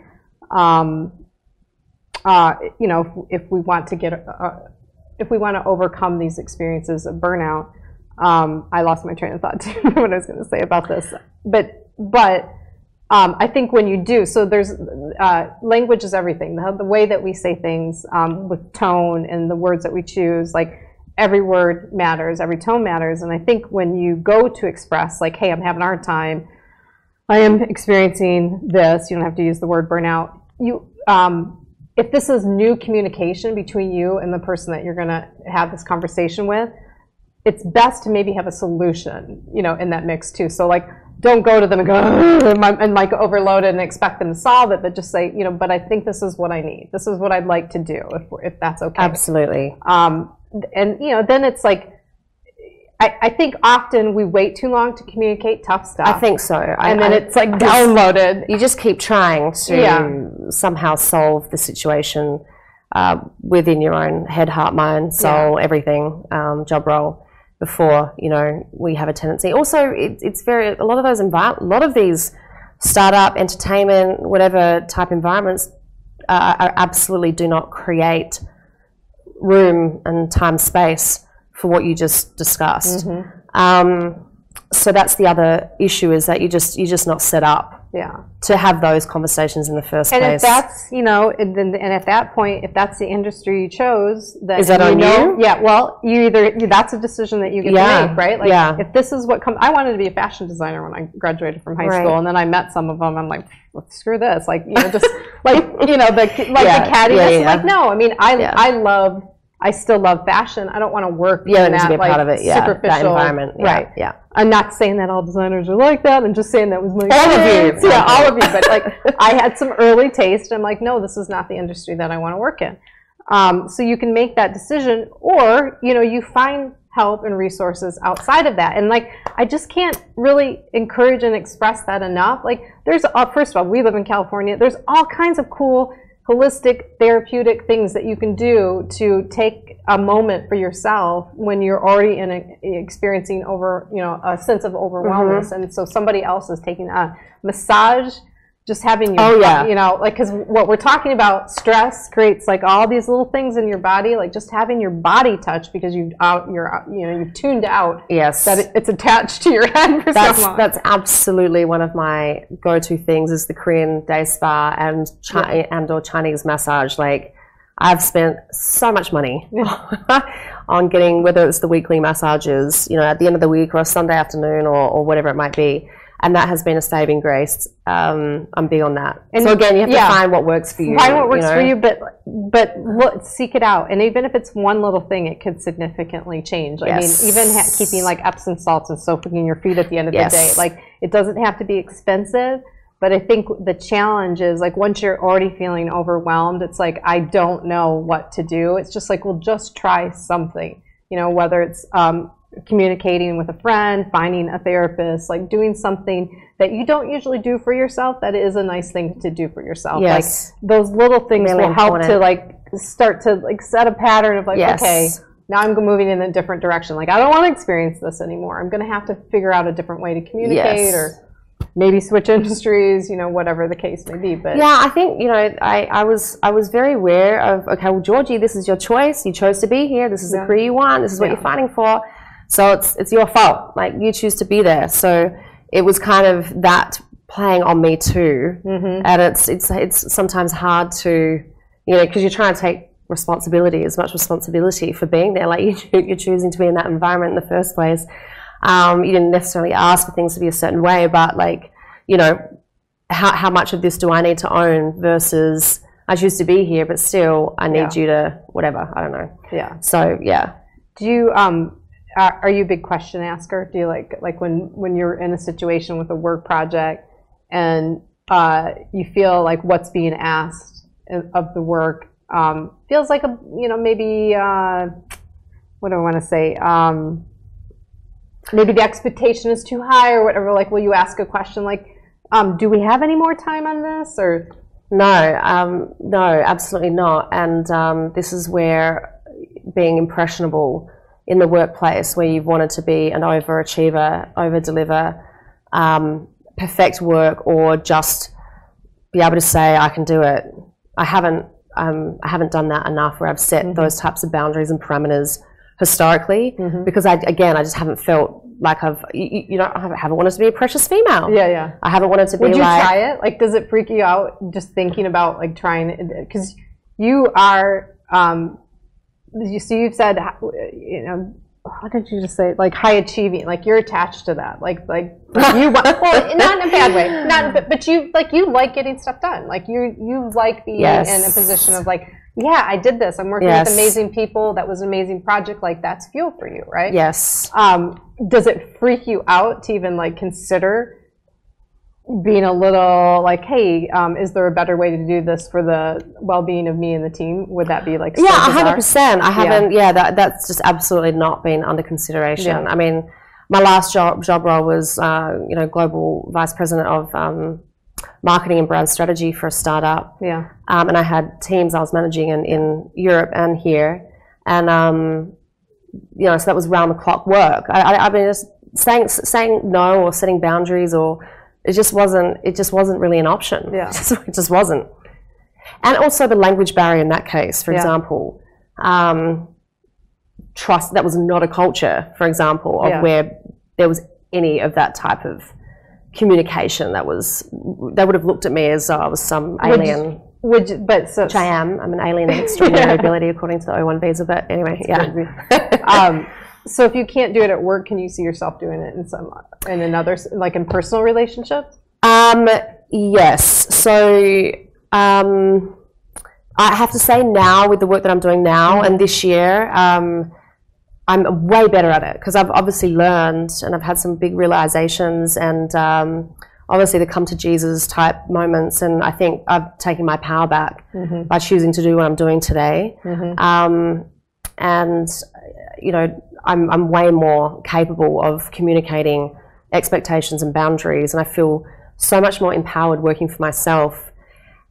you know, if we want to overcome these experiences of burnout. I lost my train of thought too, what I was going to say about this, but I think when you do, so there's language is everything. The way that we say things, with tone and the words that we choose, like every word matters, every tone matters. And I think when you go to express, like, hey, I'm having a hard time, I am experiencing this, you don't have to use the word burnout. If this is new communication between you and the person that you're going to have this conversation with, it's best to maybe have a solution, you know, in that mix too. So like, don't go to them and go and like overload it and expect them to solve it, but just say, you know, but I think this is what I need. This is what I'd like to do, if that's okay. Absolutely. And you know, then it's like, I think often we wait too long to communicate tough stuff. I think so. And then it's like downloaded. You just keep trying to somehow solve the situation within your own head, heart, mind, soul, everything, job role, before, you know, we have a tendency. Also, it's a lot of these startup, entertainment, whatever type environments absolutely do not create room and time space for what you just discussed. So that's the other issue, is that you're just not set up to have those conversations in the first place. And if that's, you know, and at that point, if that's the industry you chose, then is that on you? Yeah, well, that's a decision that you get to make, right? Like, if this is what comes, I wanted to be a fashion designer when I graduated from high school, and then I met some of them. I'm like, well, screw this, like, you know, just like, you know, the cattiness. Like, no, I mean, I still love fashion. I don't want to work in that, be a part of it, superficial that environment. Right. Yeah. I'm not saying that all designers are like that. I'm just saying that was my all of you. Yeah, all of you. But like, I had some early taste. I'm like, no, this is not the industry that I want to work in. So you can make that decision, or, you know, you find help and resources outside of that. And like, I just can't really encourage and express that enough. Like, first of all, we live in California. There's all kinds of cool holistic therapeutic things that you can do to take a moment for yourself when you're already experiencing a sense of overwhelmness, and so somebody else is taking a massage, just having your you know, like, because what we're talking about, stress creates like all these little things in your body, like just having your body touch because you've tuned out that it's attached to your head for so long. That's absolutely one of my go-to things, is the Korean day spa and or Chinese massage. Like, I've spent so much money on getting, whether it's the weekly massages, you know, at the end of the week or a Sunday afternoon or whatever it might be. And that has been a saving grace. I'm big on that. And so again, you have to find what works for you. Find what works for you, but look, seek it out. And even if it's one little thing, it could significantly change. I mean, even keeping like Epsom salts and soaking in your feet at the end of the day, like it doesn't have to be expensive. But I think the challenge is like once you're already feeling overwhelmed, it's like I don't know what to do. It's just like, well, just try something. You know, whether it's communicating with a friend, finding a therapist, like doing something that you don't usually do for yourself, that is a nice thing to do for yourself. Yes. Like those little things will help to like start to like set a pattern of like, okay, now I'm moving in a different direction. Like I don't want to experience this anymore. I'm going to have to figure out a different way to communicate or maybe switch industries, you know, whatever the case may be. But yeah, I think, you know, I was very aware of, okay, well, Georgie, this is your choice. You chose to be here. This is the career you want. This is what you're fighting for. So it's your fault. Like you choose to be there. So it was kind of that playing on me too. And it's sometimes hard to, you know, because you're trying to take responsibility, as much responsibility for being there. Like you're choosing to be in that environment in the first place. You didn't necessarily ask for things to be a certain way, but like, you know, how much of this do I need to own versus I choose to be here, but still I need you to whatever. I don't know. Yeah. So yeah. Do you are you a big question asker? Do you like when you're in a situation with a work project and you feel like what's being asked of the work feels like a, you know, maybe what do I want to say? Maybe the expectation is too high or whatever. Like, will you ask a question like, do we have any more time on this? Or no, no, absolutely not. And this is where being impressionable in the workplace, where you've wanted to be an overachiever, over-deliver, perfect work, or just be able to say, I can do it. I haven't done that enough where I've set those types of boundaries and parameters historically, because I just haven't felt like I haven't wanted to be a precious female. I haven't wanted to be. Would you try it? Like, does it freak you out just thinking about like trying it? Because you are, you've said, you know, what did you just say? Like high achieving, like you're attached to that. Like you want, well, not in a bad way, but you like getting stuff done. Like you like being in a position of like, yeah, I did this. I'm working with amazing people. That was an amazing project. Like that's fuel for you, right? Yes. Does it freak you out to even like consider being a little like, hey, is there a better way to do this for the well-being of me and the team? Would that be like, 100%. I haven't, that's just absolutely not been under consideration. I mean, my last job role was, you know, global vice president of marketing and brand strategy for a startup. And I had teams I was managing in Europe and here. And, you know, so that was round the clock work. I mean, just saying no or setting boundaries or, it just wasn't really an option. It just wasn't. And also the language barrier in that case, for example, trust, that was not a culture, for example, of where there was any of that type of communication. They would have looked at me as though I was some alien. Which I am. I'm an alien of extraordinary ability according to the O1 visa, but anyway, so if you can't do it at work, can you see yourself doing it in another, like in personal relationships? Yes. So I have to say now, with the work that I'm doing now and this year, I'm way better at it because I've obviously learned and I've had some big realizations and obviously the come to Jesus type moments, and I think I've taken my power back by choosing to do what I'm doing today. And you know, I'm way more capable of communicating expectations and boundaries, and I feel so much more empowered working for myself.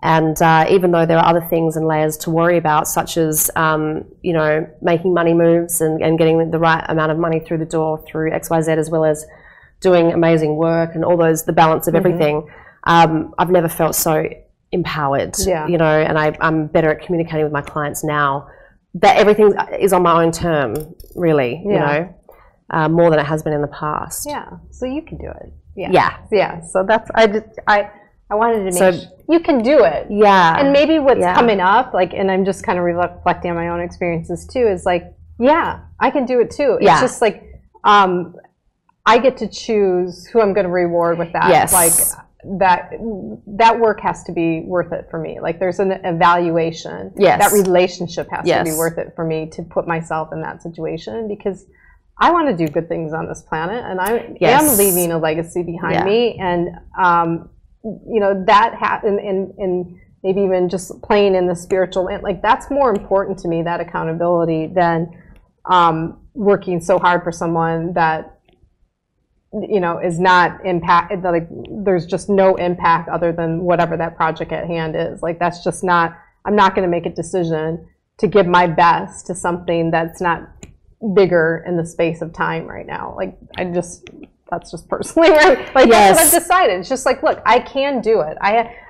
And even though there are other things and layers to worry about, such as you know, making money moves and getting the right amount of money through the door through XYZ, as well as doing amazing work and all those, the balance of everything, I've never felt so empowered. You know, and I'm better at communicating with my clients now. That everything is on my own term, really, you know, more than it has been in the past. So you can do it. So that's, I wanted to make sure you can do it. And maybe what's coming up, like, and I'm just kind of reflecting on my own experiences too, is like, I can do it too. It's just like, I get to choose who I'm going to reward with that. Yes. Like that work has to be worth it for me. Like there's an evaluation. Yes. That relationship has Yes. to be worth it for me to put myself in that situation, because I want to do good things on this planet, and I am leaving a legacy behind me. And you know, that and maybe even just playing in the spiritual, like that's more important to me, that accountability, than working so hard for someone that, you know, is not impacted. Like there's just no impact other than whatever that project at hand is. Like that's just not. I'm not going to make a decision to give my best to something that's not bigger in the space of time right now. Like that's just personally like that's what I've decided. It's just like, look, I can do it.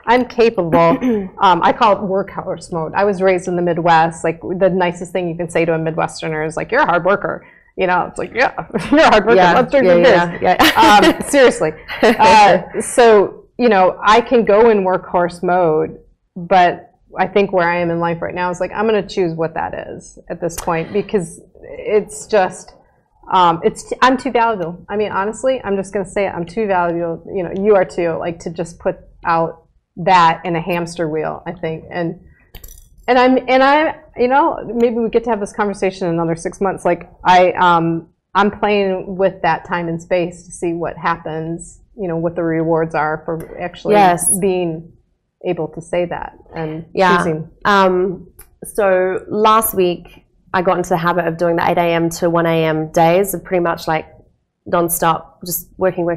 I'm capable. I call it workhorse mode. I was raised in the Midwest. Like the nicest thing you can say to a Midwesterner is like, you're a hard worker. You know, it's like, yeah, you're a hard worker. Let's drink this. Seriously. So, you know, I can go in workhorse mode, but I think where I am in life right now is like, I'm going to choose what that is at this point, because it's just, I'm too valuable. I mean, honestly, I'm just going to say it. I'm too valuable. You know, you are too, like to just put out that in a hamster wheel, I think. And I, you know, maybe we get to have this conversation in another 6 months. Like I'm playing with that time and space to see what happens, you know, what the rewards are for actually being able to say that and choosing. So last week I got into the habit of doing the 8 a.m. to 1 a.m. days of pretty much like non-stop, just working.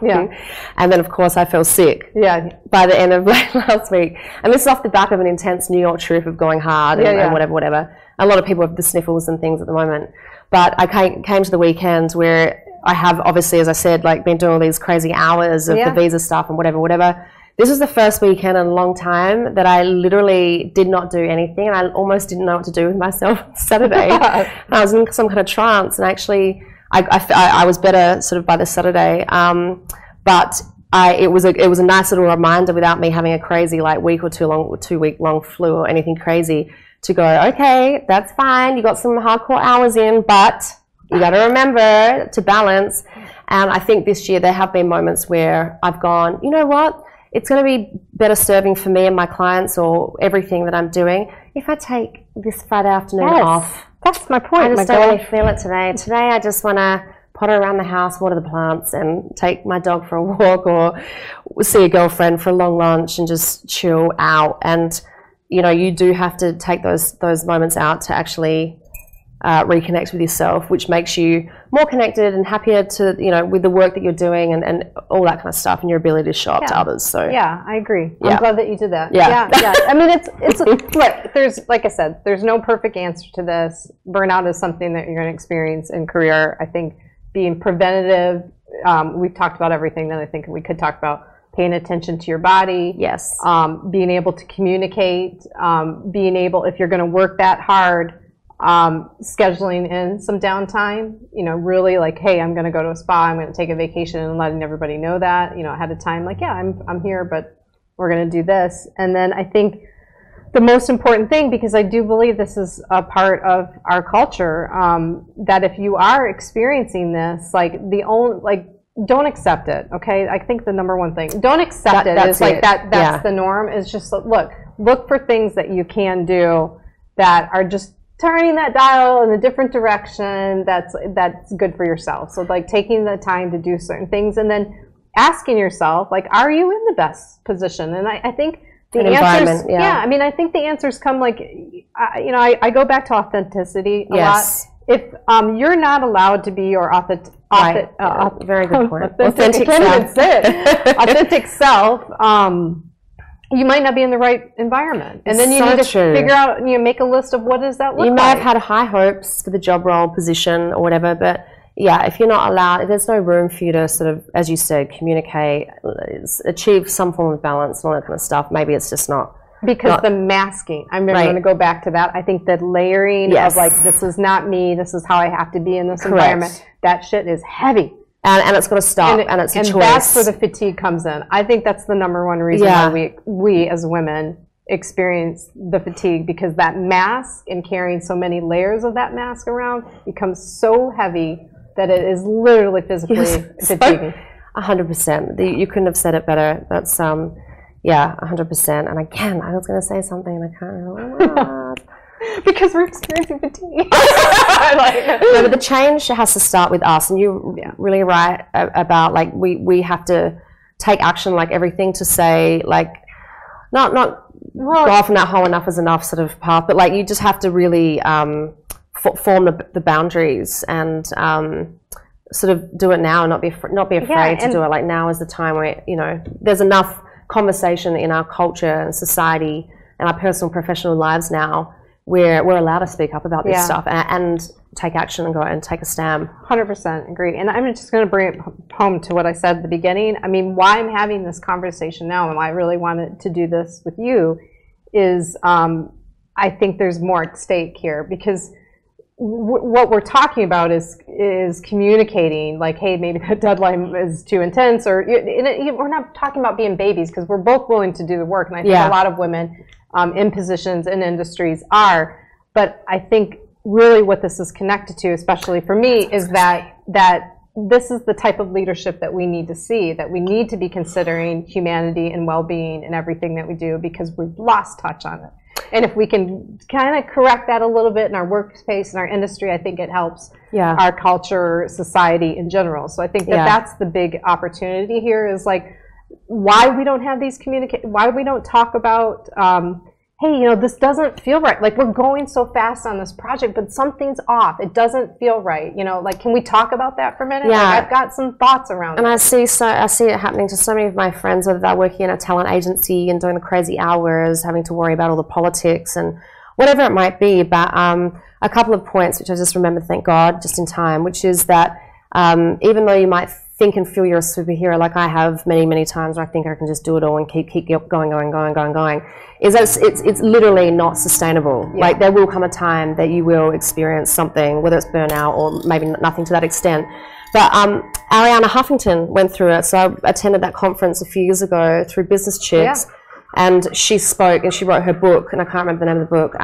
Yeah. And then of course I fell sick. Yeah. By the end of last week. And this is off the back of an intense New York trip of going hard and whatever. A lot of people have the sniffles and things at the moment. But I came to the weekends where I have obviously, as I said, like been doing all these crazy hours of the visa stuff and whatever. This was the first weekend in a long time that I literally did not do anything, and I almost didn't know what to do with myself on Saturday. And I was in some kind of trance, and actually I was better sort of by the Saturday. But it was a nice little reminder, without me having a crazy like week or 2 week long flu or anything crazy, to go, okay, that's fine. You got some hardcore hours in, but you got to remember to balance. And I think this year there have been moments where I've gone, you know what? It's going to be better serving for me and my clients or everything that I'm doing if I take this Friday afternoon off. That's my point. I just don't really feel it today. Today I just want to potter around the house, water the plants, and take my dog for a walk, or see a girlfriend for a long lunch and just chill out. And, you know, you do have to take those moments out to actually reconnect with yourself, which makes you more connected and happier to, you know, with the work that you're doing and all that kind of stuff, and your ability to show up to others. So yeah, I agree. I'm glad that you did that. Yeah. I mean, it's look, there's, like I said, there's no perfect answer to this. Burnout is something that you're going to experience in career. I think being preventative, we've talked about everything that I think we could talk about. Paying attention to your body. Yes. Being able to communicate. Being able, if you're going to work that hard, scheduling in some downtime, you know, really like, hey, I'm going to go to a spa, I'm going to take a vacation, and letting everybody know that, you know, ahead of time, like, yeah, I'm here, but we're going to do this. And then I think the most important thing, because I do believe this is a part of our culture, that if you are experiencing this, like don't accept it. Okay. I think the number one thing, don't accept it. Is like that's the norm. Is just look for things that you can do that are just turning that dial in a different direction that's good for yourself. So like taking the time to do certain things, and then asking yourself, like, are you in the best position? And I think the answers, I mean, I think the answers come like, you know, I go back to authenticity a lot. If you're not allowed to be your very good point. Authentic self, you might not be in the right environment. And then you need to figure out, you know, make a list of what does that look like. You may have had high hopes for the job role, position, or whatever, but yeah, if you're not allowed, if there's no room for you to sort of, as you said, communicate, achieve some form of balance and all that kind of stuff, maybe it's just not. Because the masking, I'm going to go back to that. I think the layering of like, this is not me, this is how I have to be in this environment, that shit is heavy. And it's got to stop, and it's a choice. And that's where the fatigue comes in. I think that's the number one reason why we as women experience the fatigue, because that mask and carrying so many layers of that mask around becomes so heavy that it is literally physically fatiguing. 100%. You couldn't have said it better. That's yeah, 100%. And again, I was going to say something and I can't remember. Because we're experiencing fatigue. No, but the change has to start with us, and you're really right about like we have to take action, like everything, to say like not go off on that whole enough is enough sort of path, but like you just have to really form the boundaries and sort of do it now and not be afraid to do it. Like now is the time where there's enough conversation in our culture and society and our personal and professional lives now where we're allowed to speak up about this stuff and take action and go and take a stand. 100% agree. And I'm just going to bring it home to what I said at the beginning. I mean, why I'm having this conversation now and why I really wanted to do this with you is I think there's more at stake here, because what we're talking about is communicating, like, hey, maybe that deadline is too intense, or we're not talking about being babies, because we're both willing to do the work, and I think a lot of women in positions in industries are. But I think really what this is connected to, especially for me, is that this is the type of leadership that we need to see, that we need to be considering humanity and well-being in everything that we do, because we've lost touch on it. And if we can kind of correct that a little bit in our workspace and our industry, I think it helps our culture, society in general. So I think that's the big opportunity here, is like why we don't have these why we don't talk about, hey, this doesn't feel right. Like, we're going so fast on this project, but something's off. It doesn't feel right. Like, can we talk about that for a minute? Yeah. Like, I've got some thoughts around it. And I see it happening to so many of my friends, whether they're working in a talent agency and doing the crazy hours, having to worry about all the politics and whatever it might be. But a couple of points, which I just remembered, thank God, just in time, which is that even though you might think and feel you're a superhero, like I have many, many times where I think I can just do it all and keep going, is that it's literally not sustainable. Yeah. Like, there will come a time that you will experience something, whether it's burnout or maybe nothing to that extent. But Arianna Huffington went through it. So I attended that conference a few years ago through Business Chicks, and she spoke and she wrote her book, and I can't remember the name of the book.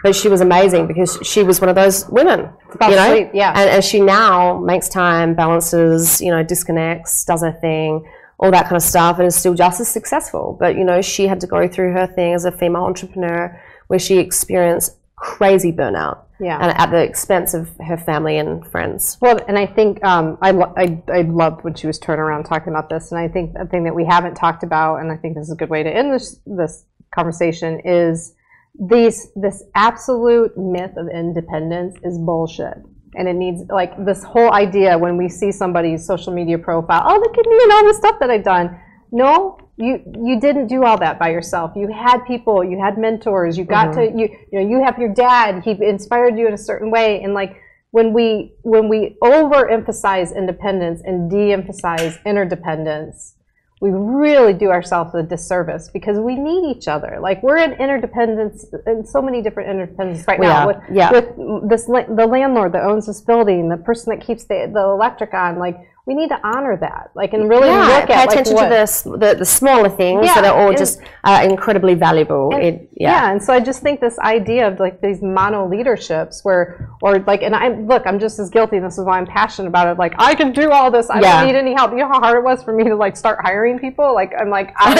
But she was amazing because she was one of those women, Sleep, and she now makes time, balances, disconnects, does her thing, all that kind of stuff, and is still just as successful. But, she had to go through her thing as a female entrepreneur where she experienced crazy burnout, and at the expense of her family and friends. Well, and I think I loved when she was turning around talking about this, and I think the thing that we haven't talked about, and I think this is a good way to end this conversation, is this absolute myth of independence is bullshit. And it needs, like, this whole idea when we see somebody's social media profile, oh, look at me and all the stuff that I've done. No, you didn't do all that by yourself. You had people, you had mentors, you got to, you have your dad, he inspired you in a certain way. And like, when we overemphasize independence and de-emphasize interdependence, we really do ourselves a disservice, because we need each other. Like, we're in interdependence, in so many different interdependencies right now. With the landlord that owns this building, the person that keeps the electric on. Like, we need to honor that. Like, and really look at, pay attention to the smaller things that are all just incredibly valuable. And so I just think this idea of like these mono leaderships and I'm just as guilty, and this is why I'm passionate about it. Like, I can do all this. I don't need any help. You know how hard it was for me to like start hiring people? Like, I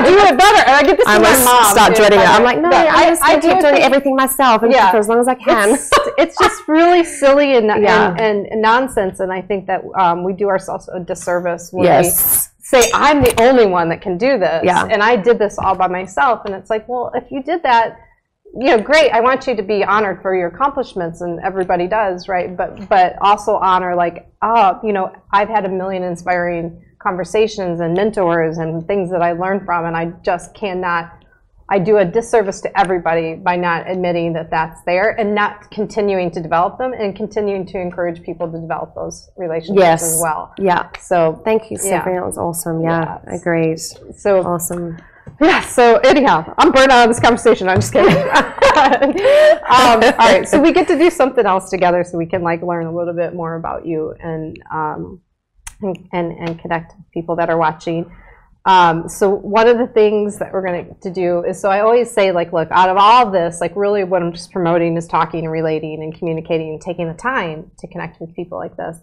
do it better. And I get this from my mom. Start dreading it. I'm like, no, I keep doing everything myself and for as long as I can. It's just really silly and nonsense, and I think that we do ourselves a disservice when we say, I'm the only one that can do this, and I did this all by myself. And it's like, well, if you did that, great, I want you to be honored for your accomplishments, and everybody does, right? But also honor, like, I've had a million inspiring conversations and mentors and things that I learned from, and I just cannot. I do a disservice to everybody by not admitting that that's there, and not continuing to develop them, and continuing to encourage people to develop those relationships as well. Yeah. So thank you, Stephanie. That was awesome. Yeah, agreed. So awesome. Yeah. So anyhow, I'm burnt out of this conversation. I'm just kidding. All right. So we get to do something else together, so we can like learn a little bit more about you and connect with people that are watching. So one of the things that we're going to do is, so I always say, like, look, out of all of this, like, really what I'm just promoting is talking and relating and communicating and taking the time to connect with people like this.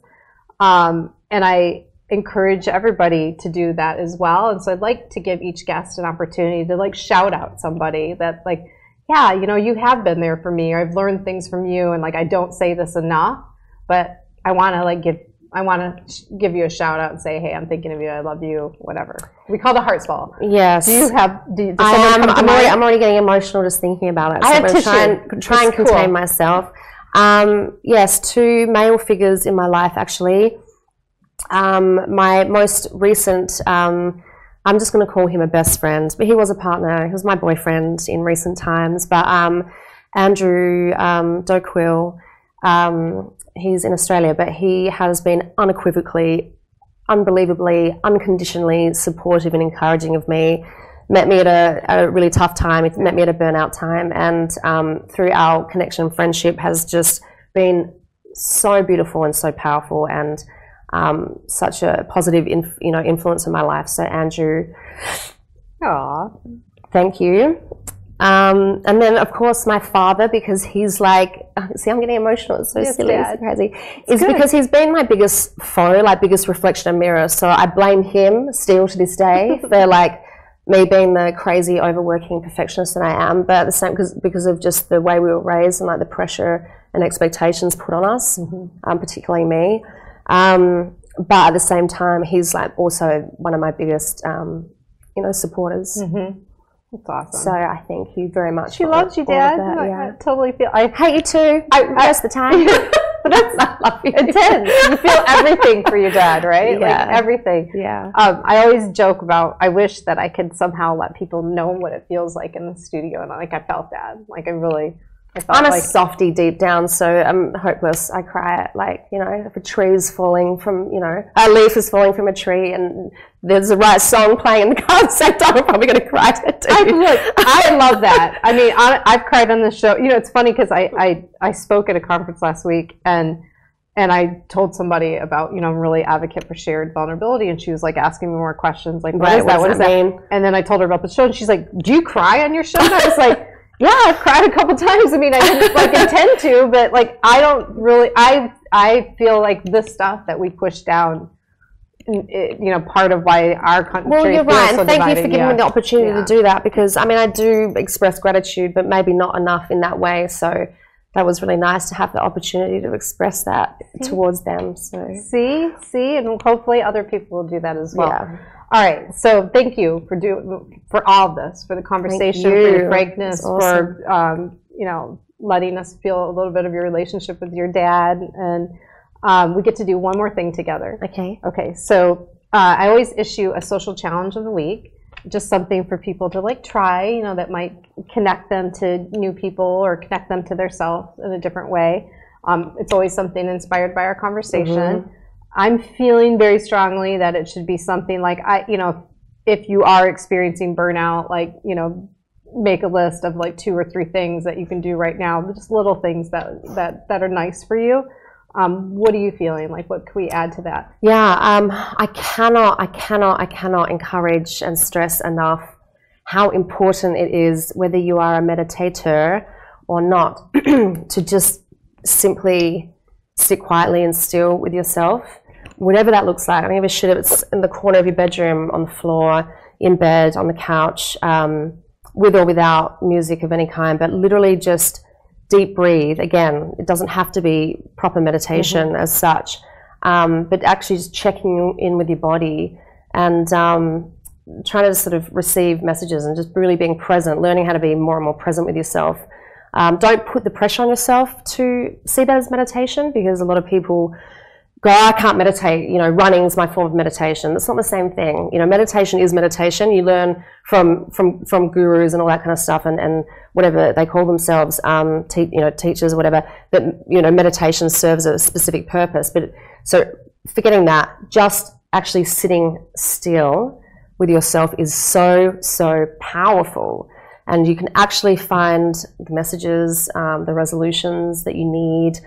And I encourage everybody to do that as well. And so I'd like to give each guest an opportunity to, like, shout out somebody that, like, yeah, you know, you have been there for me, or I've learned things from you, and, like, I don't say this enough, but I want to, like, give you a shout out and say, hey, I'm thinking of you, I love you, whatever. We call the hearts fall. Yes. Do you have? I'm already getting emotional just thinking about it. So I have tissue. Try and contain myself. Yes, 2 male figures in my life, actually. My most recent, I'm just going to call him a best friend, but he was a partner. He was my boyfriend in recent times. But Andrew Doquill, he's in Australia, but he has been unequivocally, unbelievably, unconditionally supportive and encouraging of me. Met me at a really tough time. He met me at a burnout time, and through our connection and friendship has just been so beautiful and so powerful, and such a positive influence in my life. So Andrew, thank you. And then, of course, my father, because he's like, see, I'm getting emotional. It's so silly, it's so crazy. It's because he's been my biggest foe, like biggest reflection and mirror. So I blame him still to this day for like me being the crazy, overworking perfectionist that I am. But at the same, because of just the way we were raised and like the pressure and expectations put on us, particularly me. But at the same time, he's like also one of my biggest, supporters. That's awesome. So I thank you very much. She loves you, Dad. I totally feel. I hate you too. Most of the time. But that's not love you. Intense. You feel everything for your dad, right? Yeah. Like everything. Yeah. I always joke about, I wish that I could somehow let people know what it feels like in the studio, and like I felt that. Like I'm a softie deep down, so I'm hopeless. I cry at, like, if a tree is falling from, a leaf is falling from a tree and there's the right song playing in the car at the same time, I'm probably going to cry to it too. I love that. I mean, I've cried on the show. It's funny because I spoke at a conference last week and I told somebody about, I'm really advocate for shared vulnerability, and she was like asking me more questions, like, what does that mean? And then I told her about the show, and she's like, do you cry on your show? And I was like, yeah, I've cried a couple times. I mean, I didn't intend to, but like, I don't really, I feel like this stuff that we push down, part of why our country Well, you're right, so and thank divided. you for giving me the opportunity to do that, because, I mean, I do express gratitude, but maybe not enough in that way, so that was really nice to have the opportunity to express that towards them. So See, and hopefully other people will do that as well. Yeah. All right, so thank you for all of this, for the conversation, for your frankness, for letting us feel a little bit of your relationship with your dad, and we get to do one more thing together. Okay. So I always issue a social challenge of the week, just something for people to like try, that might connect them to new people or connect them to their self in a different way. It's always something inspired by our conversation. I'm feeling very strongly that it should be something like, if you are experiencing burnout, like, make a list of like 2 or 3 things that you can do right now, just little things that are nice for you. What are you feeling? Like, what can we add to that? Yeah, I cannot encourage and stress enough how important it is, whether you are a meditator or not, to just simply sit quietly and still with yourself. Whatever that looks like. I don't give a shit if it's in the corner of your bedroom, on the floor, in bed, on the couch, with or without music of any kind, but literally just deep breathe. Again, it doesn't have to be proper meditation as such, but actually just checking in with your body and trying to sort of receive messages and just really being present, learning how to be more and more present with yourself. Don't put the pressure on yourself to see that as meditation, because a lot of people go, I can't meditate, running is my form of meditation. That's not the same thing. Meditation is meditation. You learn from gurus and all that kind of stuff, and whatever they call themselves, teachers or whatever, that, meditation serves a specific purpose. But so forgetting that, just actually sitting still with yourself is so, so powerful. And you can actually find the messages, the resolutions that you need,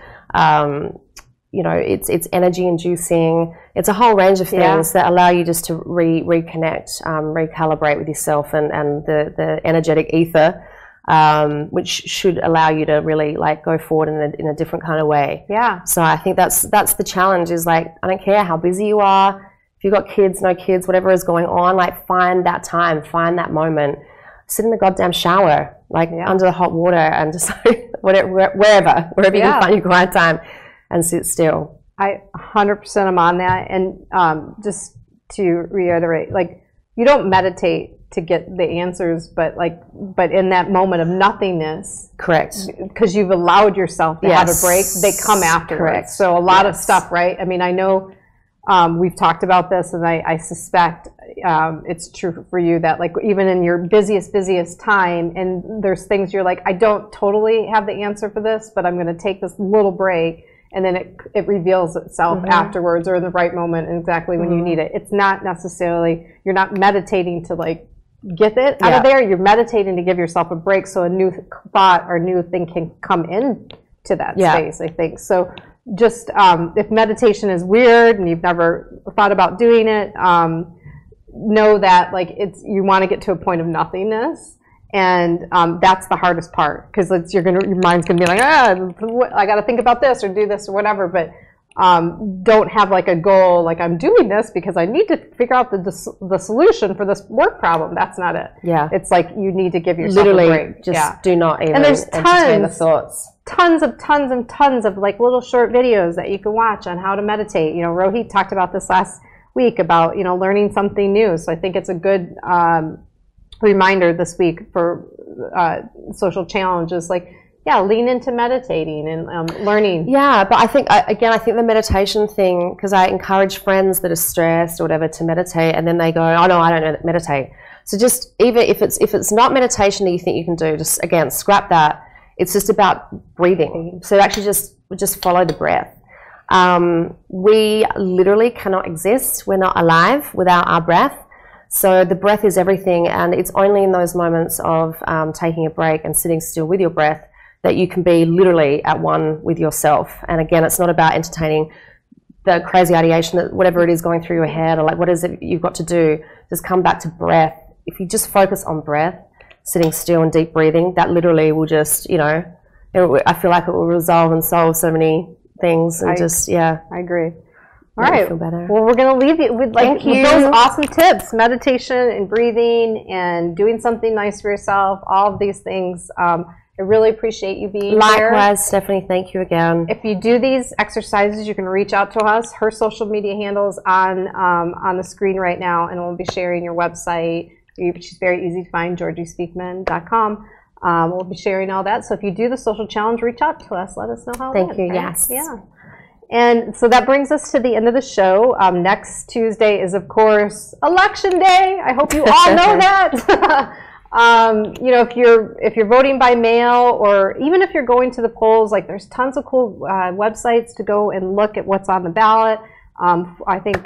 you know, it's energy inducing. It's a whole range of things that allow you just to reconnect, recalibrate with yourself and the energetic ether, which should allow you to really like go forward in a different kind of way. Yeah. So I think that's the challenge, is like, I don't care how busy you are, if you've got kids, no kids, whatever is going on, like find that time, find that moment, sit in the goddamn shower, like under the hot water, and just wherever you can find your quiet time and sit still. I 100% am on that. And just to reiterate, like, you don't meditate to get the answers, but in that moment of nothingness, correct, because you've allowed yourself to have a break, they come afterwards. Correct. So a lot of stuff, right? I mean, I know we've talked about this, and I suspect it's true for you that, like, even in your busiest time, and there's things you're like, I don't totally have the answer for this, but I'm going to take this little break, and then it reveals itself afterwards, or in the right moment, exactly when you need it. It's not necessarily, you're not meditating to like get it out of there. You're meditating to give yourself a break, so a new thought or new thing can come into that space, I think. So just if meditation is weird and you've never thought about doing it, know that, like, you want to get to a point of nothingness, and that's the hardest part, because your mind's gonna be like, I got to think about this or do this or whatever, but don't have like a goal, like, I'm doing this because I need to figure out the solution for this work problem. That's not it. Yeah, it's like you need to give yourself a break. Just do not even and there's entertain the thoughts. Tons of like little short videos that you can watch on how to meditate. You know, Rohit talked about this last week about, you know, learning something new. So I think it's a good reminder this week for social challenges, like, lean into meditating and learning. Yeah, but I think, I think the meditation thing, because I encourage friends that are stressed or whatever to meditate, and then they go, oh no, I don't meditate. So just, even if it's not meditation that you think you can do, just, again, scrap that. It's just about breathing. So actually just follow the breath. We literally cannot exist. We're not alive without our breath. So the breath is everything, and it's only in those moments of taking a break and sitting still with your breath that you can be literally at one with yourself. And again, it's not about entertaining the crazy ideation that whatever it is going through your head, or like, what is it you've got to do? Just come back to breath. If you just focus on breath, sitting still and deep breathing, that literally will just, you know, I feel like it will resolve and solve so many things. And I agree. All right. Feel better. Well, we're going to leave you with with those awesome tips: meditation and breathing and doing something nice for yourself. All of these things. I really appreciate you being here. Likewise, Stephanie. Thank you again. If you do these exercises, you can reach out to us. Her social media handle is on the screen right now, and we'll be sharing your website, which is very easy to find, GeorgieSpeakman.com. We'll be sharing all that. So if you do the social challenge, reach out to us. Let us know how it went. Thank you. Right? Yes. Yeah. And so that brings us to the end of the show. Next Tuesday is, of course, Election Day. I hope you all know that. You know, if you're voting by mail, or even if you're going to the polls, like, there's tons of cool websites to go and look at what's on the ballot. I think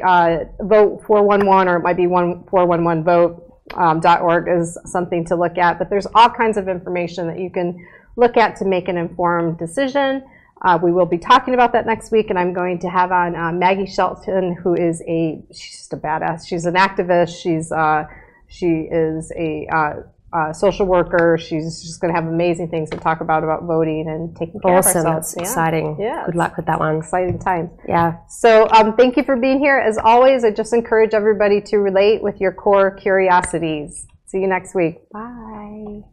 Vote 411, or it might be 411vote.org is something to look at. But there's all kinds of information that you can look at to make an informed decision. We will be talking about that next week, and I'm going to have on Maggie Shelton, who is she's just a badass. She's an activist. She is a social worker. She's just going to have amazing things to talk about voting and taking care of ourselves. That's exciting. Yeah. Good luck with that one. Exciting time. Yeah. So thank you for being here. As always, I just encourage everybody to relate with your core curiosities. See you next week. Bye.